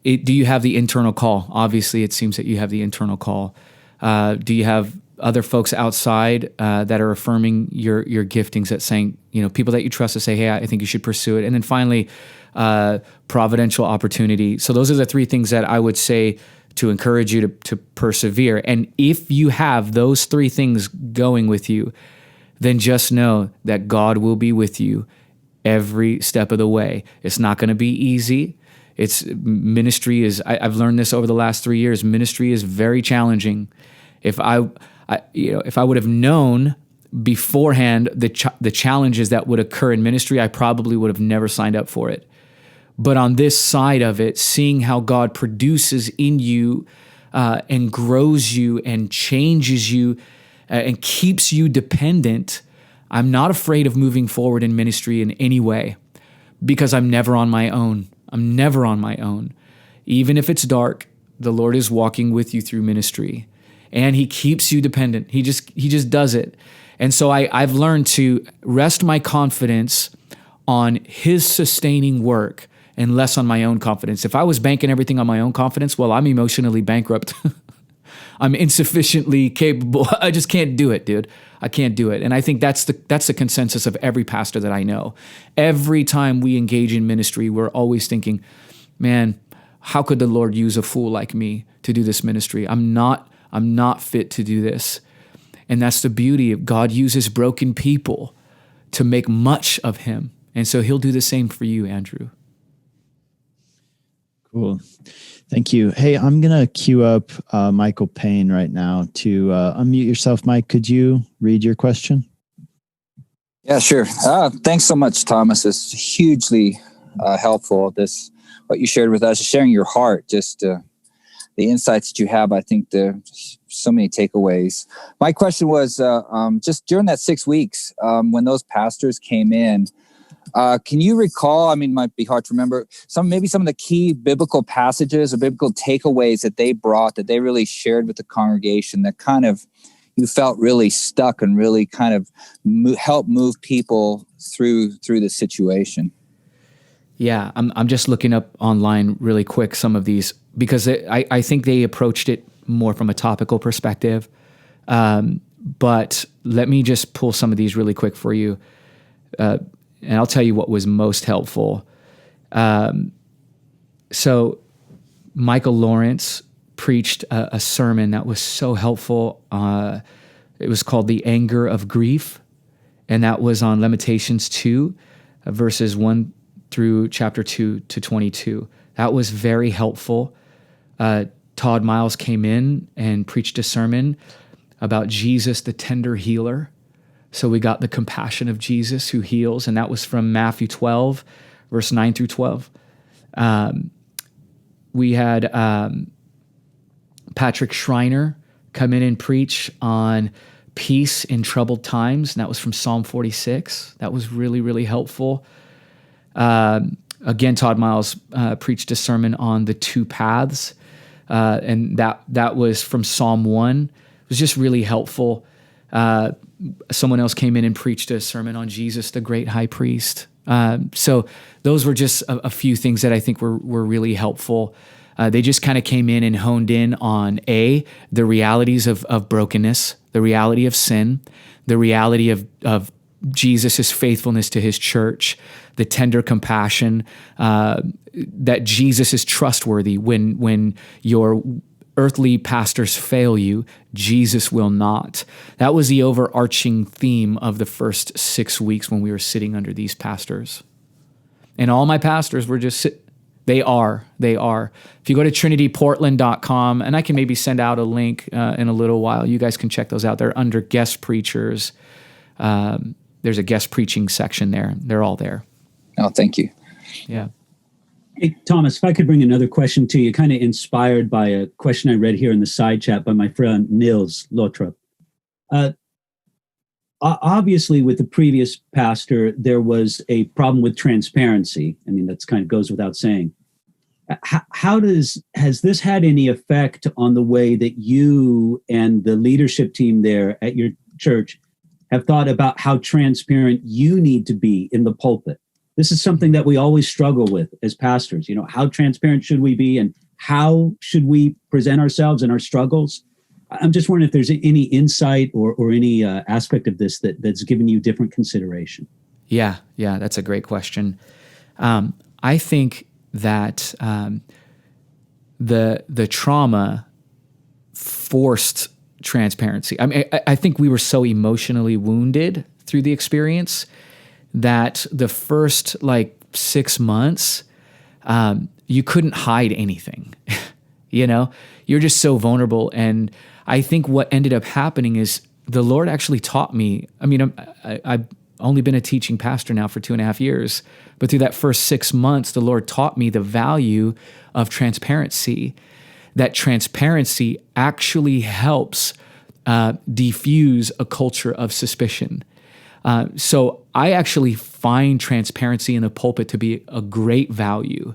you have the internal call? Obviously, it seems that you have the internal call. Do you have other folks outside that are affirming your giftings, that saying, people that you trust to say, hey, I think you should pursue it. And then finally, providential opportunity. So those are the three things that I would say to encourage you to persevere. And if you have those three things going with you, then just know that God will be with you every step of the way. It's not going to be easy. Ministry is, I've learned this over the last 3 years, ministry is very challenging. If I would have known beforehand the challenges that would occur in ministry, I probably would have never signed up for it. But on this side of it, seeing how God produces in you and grows you and changes you and keeps you dependent, I'm not afraid of moving forward in ministry in any way, because I'm never on my own. I'm never on my own. Even if it's dark, the Lord is walking with you through ministry, and He keeps you dependent. He just does it. And so I've learned to rest my confidence on His sustaining work and less on my own confidence. If I was banking everything on my own confidence, well, I'm emotionally bankrupt. I'm insufficiently capable. I just can't do it, dude. I can't do it. And I think that's the consensus of every pastor that I know. Every time we engage in ministry, we're always thinking, man, how could the Lord use a fool like me to do this ministry? I'm not fit to do this. And that's the beauty of God uses broken people to make much of Him. And so He'll do the same for you, Andrew. Cool. Thank you. Hey, I'm going to queue up Michael Payne right now to unmute yourself. Mike, could you read your question? Yeah, sure. Thanks so much, Thomas. It's hugely helpful. What you shared with us, sharing your heart, just the insights that you have. I think there's so many takeaways. My question was just during that 6 weeks when those pastors came in, can you recall, it might be hard to remember, some of the key biblical passages or biblical takeaways that they brought, that they really shared with the congregation, that kind of you felt really stuck and really kind of helped move people through the situation? Yeah, I'm just looking up online really quick some of these, because I think they approached it more from a topical perspective. But let me just pull some of these really quick for you. And I'll tell you what was most helpful. So Michael Lawrence preached a sermon that was so helpful. It was called The Anger of Grief, and that was on Lamentations 2, verses 1 through chapter 2 to 22. That was very helpful. Todd Miles came in and preached a sermon about Jesus, the tender healer. So we got the compassion of Jesus who heals, and that was from Matthew 12, verse 9 through 12. We had Patrick Schreiner come in and preach on peace in troubled times, and that was from Psalm 46. That was really, really helpful. Again, Todd Miles preached a sermon on the two paths, and that was from Psalm 1. It was just really helpful. Someone else came in and preached a sermon on Jesus, the great high priest. So those were just a few things that I think were really helpful. They just kind of came in and honed in on the realities of brokenness, the reality of sin, the reality of Jesus' faithfulness to his church, the tender compassion, that Jesus is trustworthy. When your earthly pastors fail you, Jesus will not. That was the overarching theme of the first 6 weeks when we were sitting under these pastors. And all my pastors were just They are. If you go to trinityportland.com, and I can maybe send out a link in a little while, you guys can check those out. They're under guest preachers. There's a guest preaching section there. They're all there. Oh, thank you. Yeah. Hey, Thomas, if I could bring another question to you, kind of inspired by a question I read here in the side chat by my friend Nils Lotrup. Obviously, with the previous pastor, there was a problem with transparency. I mean, that's kind of goes without saying. Has this had any effect on the way that you and the leadership team there at your church have thought about how transparent you need to be in the pulpit? This is something that we always struggle with as pastors. You know, how transparent should we be, and how should we present ourselves and our struggles? I'm just wondering if there's any insight or any aspect of this that's given you different consideration. Yeah, that's a great question. I think that the trauma forced transparency. I mean, I think we were so emotionally wounded through the experience that the first 6 months, you couldn't hide anything. You know, you're just so vulnerable. And I think what ended up happening is the Lord actually taught me. I mean, I've only been a teaching pastor now for 2.5 years, but through that first 6 months, the Lord taught me the value of transparency, that transparency actually helps diffuse a culture of suspicion. So I actually find transparency in the pulpit to be a great value.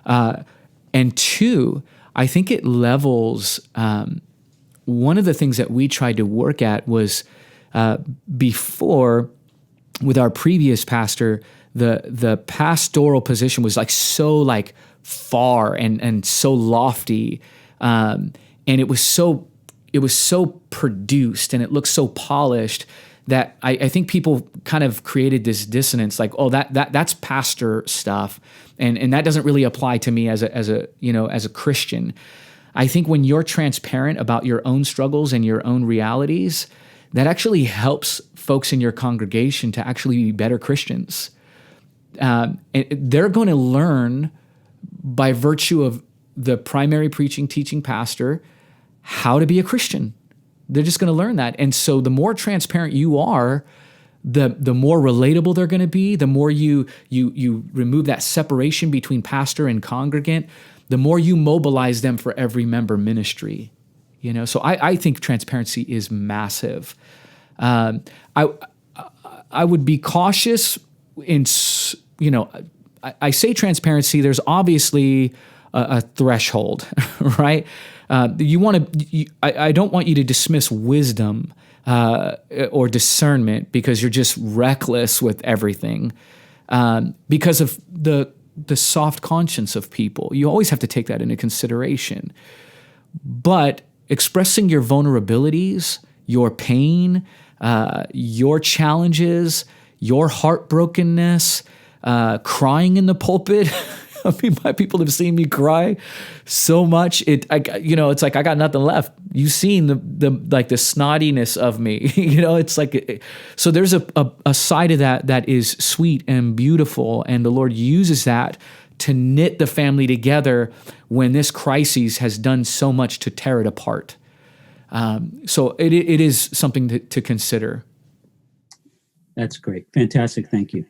And two, I think it levels. One of the things that we tried to work at was before, with our previous pastor, the pastoral position was so far and so lofty, and it was so produced and it looked so polished that I think people kind of created this dissonance, that's pastor stuff, and that doesn't really apply to me as a Christian. I think when you're transparent about your own struggles and your own realities, that actually helps folks in your congregation to actually be better Christians. And they're going to learn by virtue of the primary preaching, teaching pastor how to be a Christian. They're just going to learn that. And so the more transparent you are, the more relatable they're going to be, the more you remove that separation between pastor and congregant, the more you mobilize them for every member ministry. You know, so I think transparency is massive. I would be cautious in, I say transparency, there's obviously a threshold, right? I don't want you to dismiss wisdom or discernment because you're just reckless with everything, because of the soft conscience of people. You always have to take that into consideration. But expressing your vulnerabilities, your pain, your challenges, your heartbrokenness, crying in the pulpit. I mean, my people have seen me cry so much. It's like I got nothing left. You've seen the snottiness of me. It's like, so there's a side of that is sweet and beautiful, and the Lord uses that to knit the family together when this crisis has done so much to tear it apart. So it is something to consider. That's great. Fantastic. Thank you.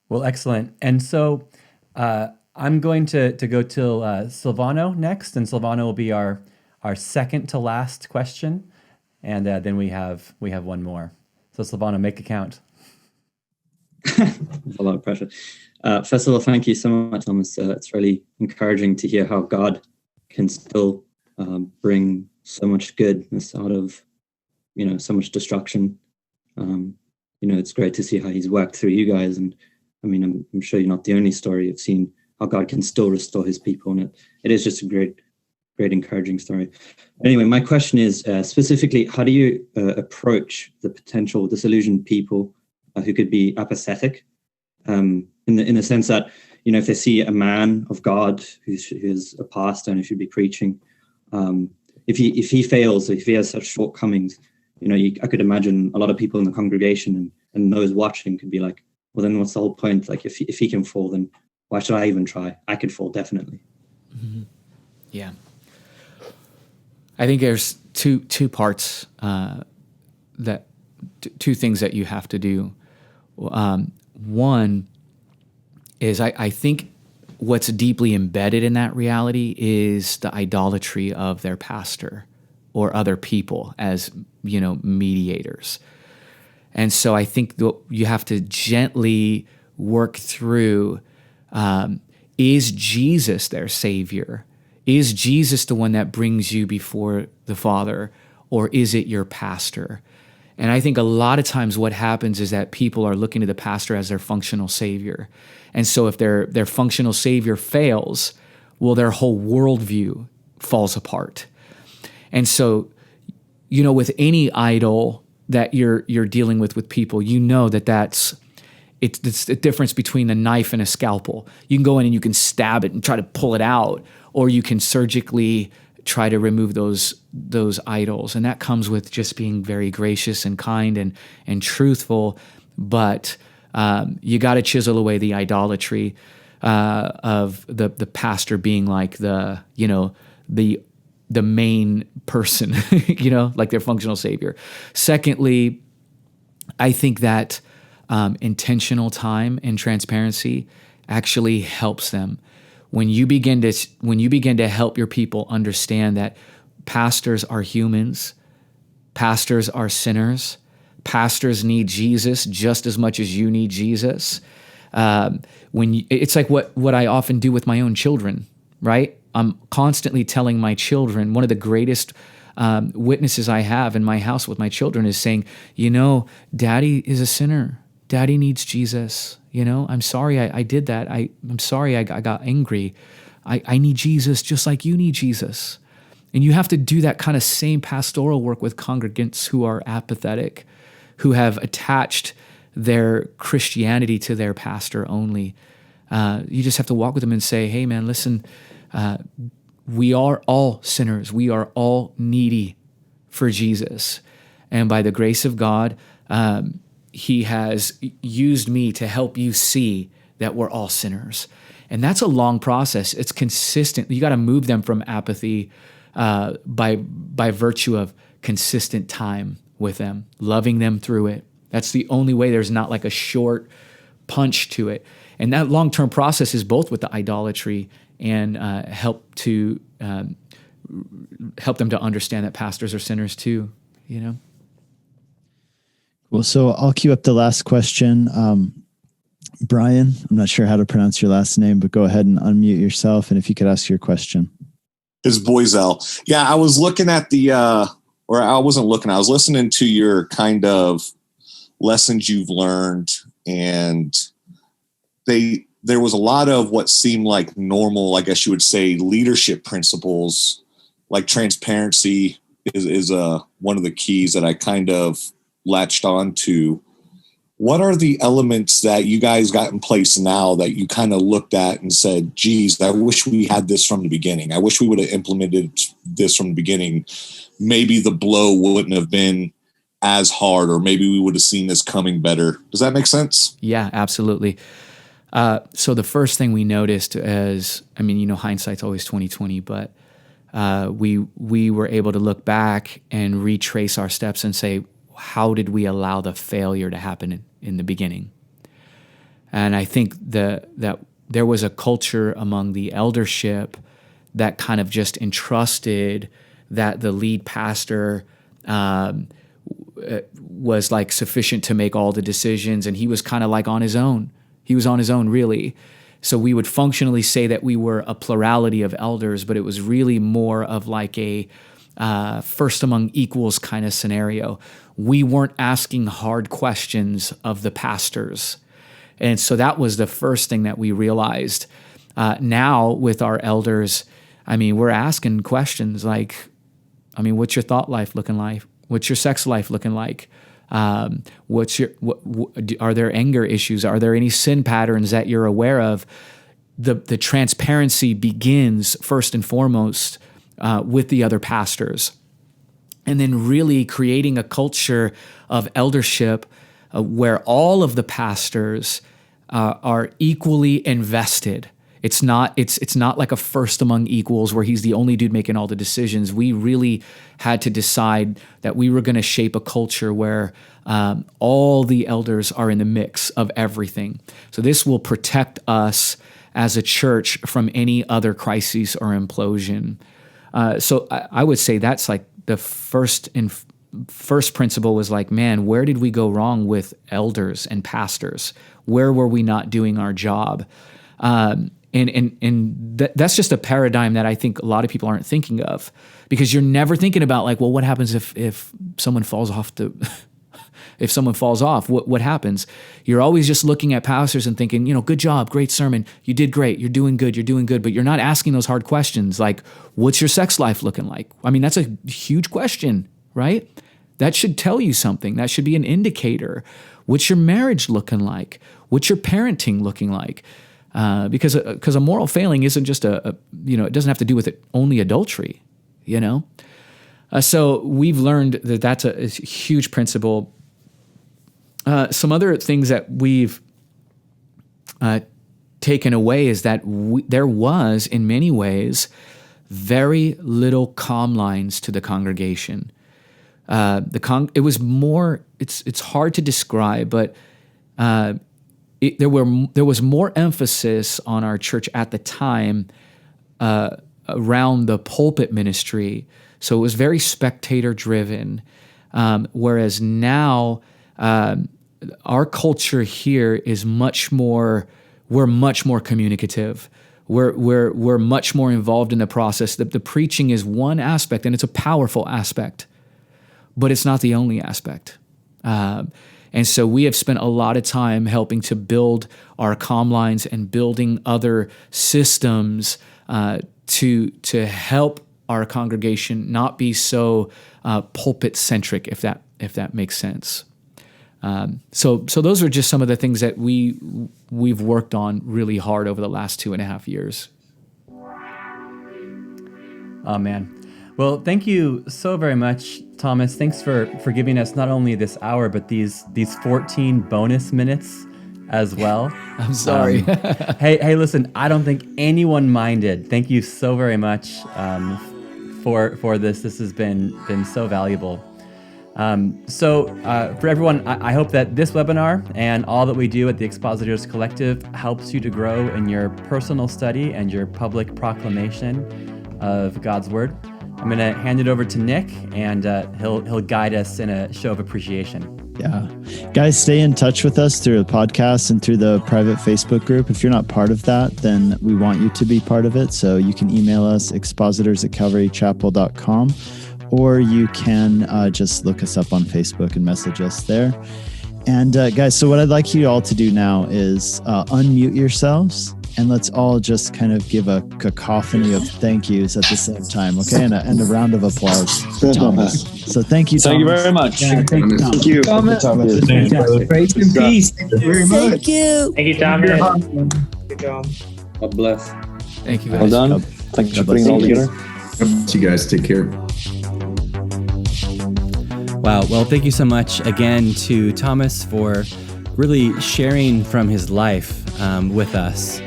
Well, excellent. And so I'm going to go to Silvano next, and Silvano will be our second to last question, and then we have one more. So Silvano, make it count. There's a lot of pressure. First of all, thank you so much, Thomas. It's really encouraging to hear how God can still bring so much goodness out of, so much destruction. It's great to see how he's worked through you guys. And I mean, I'm sure you're not the only story. You've seen how God can still restore his people. And it is just a great, great encouraging story. Anyway, my question is specifically, how do you approach the potential disillusioned people who could be apathetic in the sense that, if they see a man of God who's a pastor and who should be preaching, if he fails, if he has such shortcomings, I could imagine a lot of people in the congregation and those watching could be like, well, then what's the whole point? Like, if he can fall, then why should I even try? I could fall, definitely. Mm-hmm. Yeah. I think there's two parts two things that you have to do. One is I think what's deeply embedded in that reality is the idolatry of their pastor or other people as, mediators. And so I think you have to gently work through, is Jesus their Savior? Is Jesus the one that brings you before the Father, or is it your pastor? And I think a lot of times what happens is that people are looking to the pastor as their functional Savior. And so if their functional Savior fails, well, their whole worldview falls apart. And so, with any idol that you're dealing with people, it's the difference between a knife and a scalpel. You can go in and you can stab it and try to pull it out, or you can surgically try to remove those idols. And that comes with just being very gracious and kind and truthful. But you got to chisel away the idolatry of the pastor being like the main person, like their functional Savior. Secondly, I think that intentional time and transparency actually helps them. When you begin to help your people understand that pastors are humans, pastors are sinners, pastors need Jesus just as much as you need Jesus. It's like what I often do with my own children, right? I'm constantly telling my children, one of the greatest witnesses I have in my house with my children is saying, Daddy is a sinner. Daddy needs Jesus. I'm sorry I did that. I'm sorry I got angry. I need Jesus just like you need Jesus. And you have to do that kind of same pastoral work with congregants who are apathetic, who have attached their Christianity to their pastor only. You just have to walk with them and say, hey, man, listen, we are all sinners. We are all needy for Jesus. And by the grace of God, he has used me to help you see that we're all sinners. And that's a long process. It's consistent. You got to move them from apathy by virtue of consistent time with them, loving them through it. That's the only way. There's not like a short punch to it. And that long-term process is both with the idolatry and help them to understand that pastors are sinners too, Well, so I'll queue up the last question. Brian, I'm not sure how to pronounce your last name, but go ahead and unmute yourself. And if you could ask your question. It's Boisel. Yeah, I was looking at I was listening to your kind of lessons you've learned, and there was a lot of what seemed like normal, I guess you would say, leadership principles, like transparency is one of the keys that I kind of latched on to. what are the elements that you guys got in place now that you kind of looked at and said, geez, I wish we had this from the beginning. I wish we would have implemented this from the beginning. Maybe the blow wouldn't have been as hard, or maybe we would have seen this coming better. Does that make sense? Yeah, absolutely. So the first thing we noticed is, hindsight's always 20/20, but we were able to look back and retrace our steps and say, how did we allow the failure to happen in the beginning? And I think that there was a culture among the eldership that kind of just entrusted that the lead pastor was like sufficient to make all the decisions, and he was kind of like on his own. He was on his own, really. So we would functionally say that we were a plurality of elders, but it was really more of like a first among equals kind of scenario. We weren't asking hard questions of the pastors. And so that was the first thing that we realized. Now with our elders, we're asking questions like, what's your thought life looking like? What's your sex life looking like? Are there anger issues? Are there any sin patterns that you're aware of? The transparency begins first and foremost with the other pastors. And then really creating a culture of eldership where all of the pastors are equally invested. It's not like a first among equals where he's the only dude making all the decisions. We really had to decide that we were going to shape a culture where all the elders are in the mix of everything. So this will protect us as a church from any other crises or implosion. So I would say that's like the first principle was like, man, where did we go wrong with elders and pastors? Where were we not doing our job? And that's just a paradigm that I think a lot of people aren't thinking of, because you're never thinking about like, well, what happens if someone falls off if someone falls off, what happens? You're always just looking at pastors and thinking, good job, great sermon, you did great, you're doing good, but you're not asking those hard questions like, what's your sex life looking like? That's a huge question, right? That should tell you something. That should be an indicator. What's your marriage looking like? What's your parenting looking like? Because a moral failing isn't just it doesn't have to do with it only adultery, So we've learned that that's a huge principle. Some other things that we've taken away is that there was, in many ways, very little comm lines to the congregation. It was more. It's hard to describe, but there was more emphasis on our church at the time around the pulpit ministry. So it was very spectator driven, whereas now. Our culture here is we're much more communicative. We're much more involved in the process. The preaching is one aspect, and it's a powerful aspect, but it's not the only aspect. And so we have spent a lot of time helping to build our comm lines and building other systems to help our congregation not be so pulpit centric, if that makes sense. So those are just some of the things that we've worked on really hard over the last 2.5 years. Oh man. Well, thank you so very much, Thomas. Thanks for giving us not only this hour, but these 14 bonus minutes as well. I'm sorry. Hey, listen, I don't think anyone minded. Thank you so very much for this. This has been so valuable. So for everyone, I hope that this webinar and all that we do at the Expositors Collective helps you to grow in your personal study and your public proclamation of God's Word. I'm going to hand it over to Nick, and he'll guide us in a show of appreciation. Yeah. Guys, stay in touch with us through the podcast and through the private Facebook group. If you're not part of that, then we want you to be part of it. So you can email us, expositors@calvarychapel.com, or you can just look us up on Facebook and message us there. And guys, so what I'd like you all to do now is unmute yourselves And let's all just kind of give a cacophony of thank yous at the same time, okay? And a round of applause for Thomas. So thank you, Thomas. Thank you very much. Yeah, thank you, Thomas. Thank you. Thomas. Fantastic. Grace and peace. Thank you very much. Thank you. Thank you, Thomas. Good job. God bless. Thank you, guys. Well done. Thanks for putting it all together. God bless you guys. Take care. Wow. Well, thank you so much again to Thomas for really sharing from his life with us.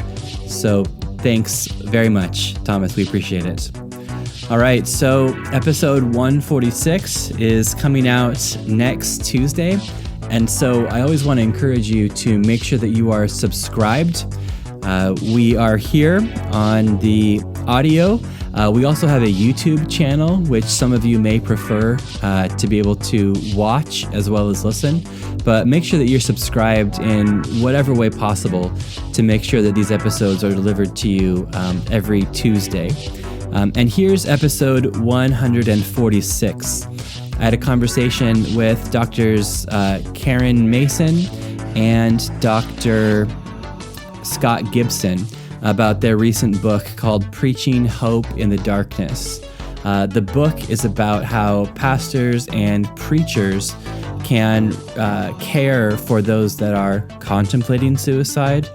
So thanks very much, Thomas. We appreciate it. All right. So episode 146 is coming out next Tuesday. And so I always want to encourage you to make sure that you are subscribed. We are here on the audio. We also have a YouTube channel, which some of you may prefer to be able to watch as well as listen. But make sure that you're subscribed in whatever way possible to make sure that these episodes are delivered to you every Tuesday. And here's episode 146. I had a conversation with Drs. Karen Mason and Dr. Scott Gibson about their recent book called Preaching Hope in the Darkness. The book is about how pastors and preachers can care for those that are contemplating suicide,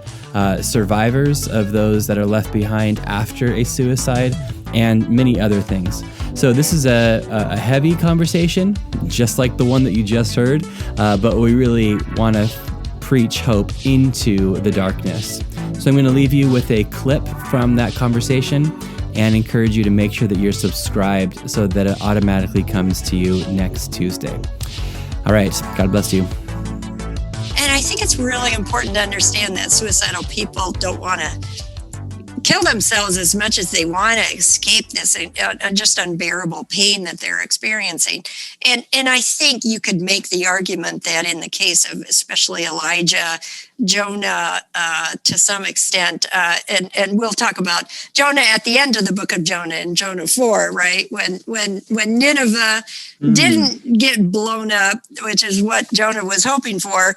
survivors of those that are left behind after a suicide, and many other things. So this is a heavy conversation, just like the one that you just heard, but we really want to preach hope into the darkness. So I'm going to leave you with a clip from that conversation and encourage you to make sure that you're subscribed so that it automatically comes to you next Tuesday. All right. God bless you. And I think it's really important to understand that suicidal people don't want to kill themselves as much as they want to escape this just unbearable pain that they're experiencing. And I think you could make the argument that in the case of especially Elijah, Jonah, to some extent, and we'll talk about Jonah at the end of the book of Jonah in Jonah 4, right? When Nineveh didn't get blown up, which is what Jonah was hoping for,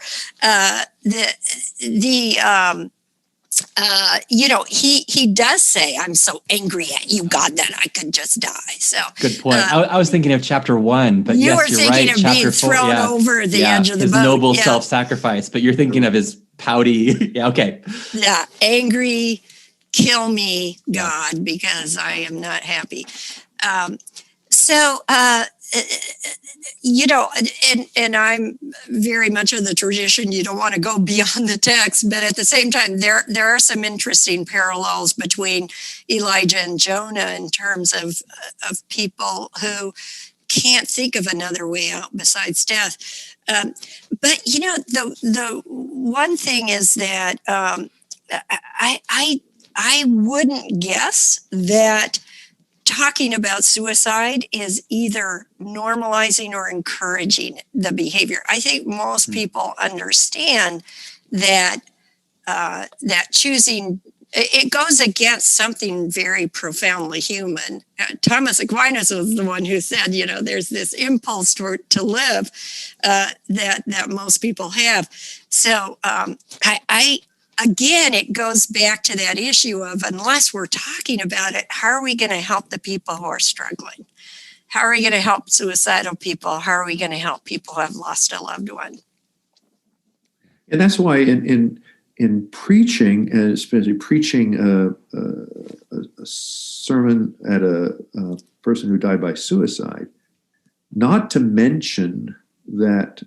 he does say, "I'm so angry at you, God, that I could just die." So good point. I was thinking of chapter 1, but you yes, were you're thinking right. of Chapter being 4, thrown over the edge of the his boat. noble self-sacrifice, but you're thinking of his pouty. Yeah, okay. Yeah, angry, kill me, God, because I am not happy. And I'm very much of the tradition. You don't want to go beyond the text, but at the same time, there are some interesting parallels between Elijah and Jonah in terms of people who can't think of another way out besides death. But the one thing is that I wouldn't guess that talking about suicide is either normalizing or encouraging the behavior. I think most people understand that choosing it goes against something very profoundly human. Thomas Aquinas was the one who said, there's this impulse to live that most people have. So Again, it goes back to that issue of unless we're talking about it, how are we going to help the people who are struggling? How are we going to help suicidal people? How are we going to help people who have lost a loved one? And that's why in preaching, and especially preaching a sermon at a person who died by suicide, not to mention that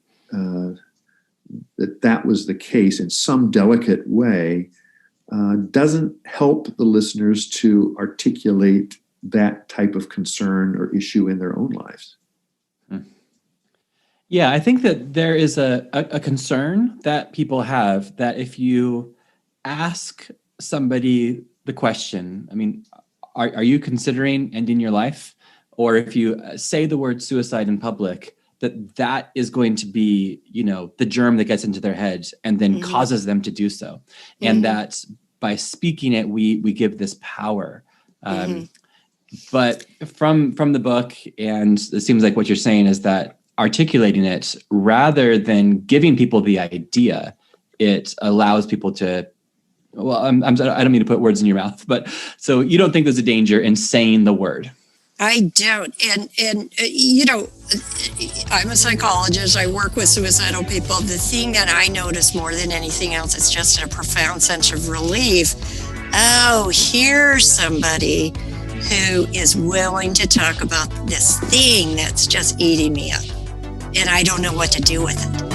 that was the case in some delicate way, doesn't help the listeners to articulate that type of concern or issue in their own lives. Yeah, I think that there is a concern that people have that if you ask somebody the question, I mean, are you considering ending your life? Or if you say the word suicide in public, that is going to be, the germ that gets into their head and then causes them to do so. And that by speaking it, we give this power. But from the book, and it seems like what you're saying is that articulating it rather than giving people the idea, it allows people to Well, I don't mean to put words in your mouth, but so you don't think there's a danger in saying the word? I don't. And I'm a psychologist. I work with suicidal people. The thing that I notice more than anything else, it's just a profound sense of relief. Oh, here's somebody who is willing to talk about this thing that's just eating me up. And I don't know what to do with it.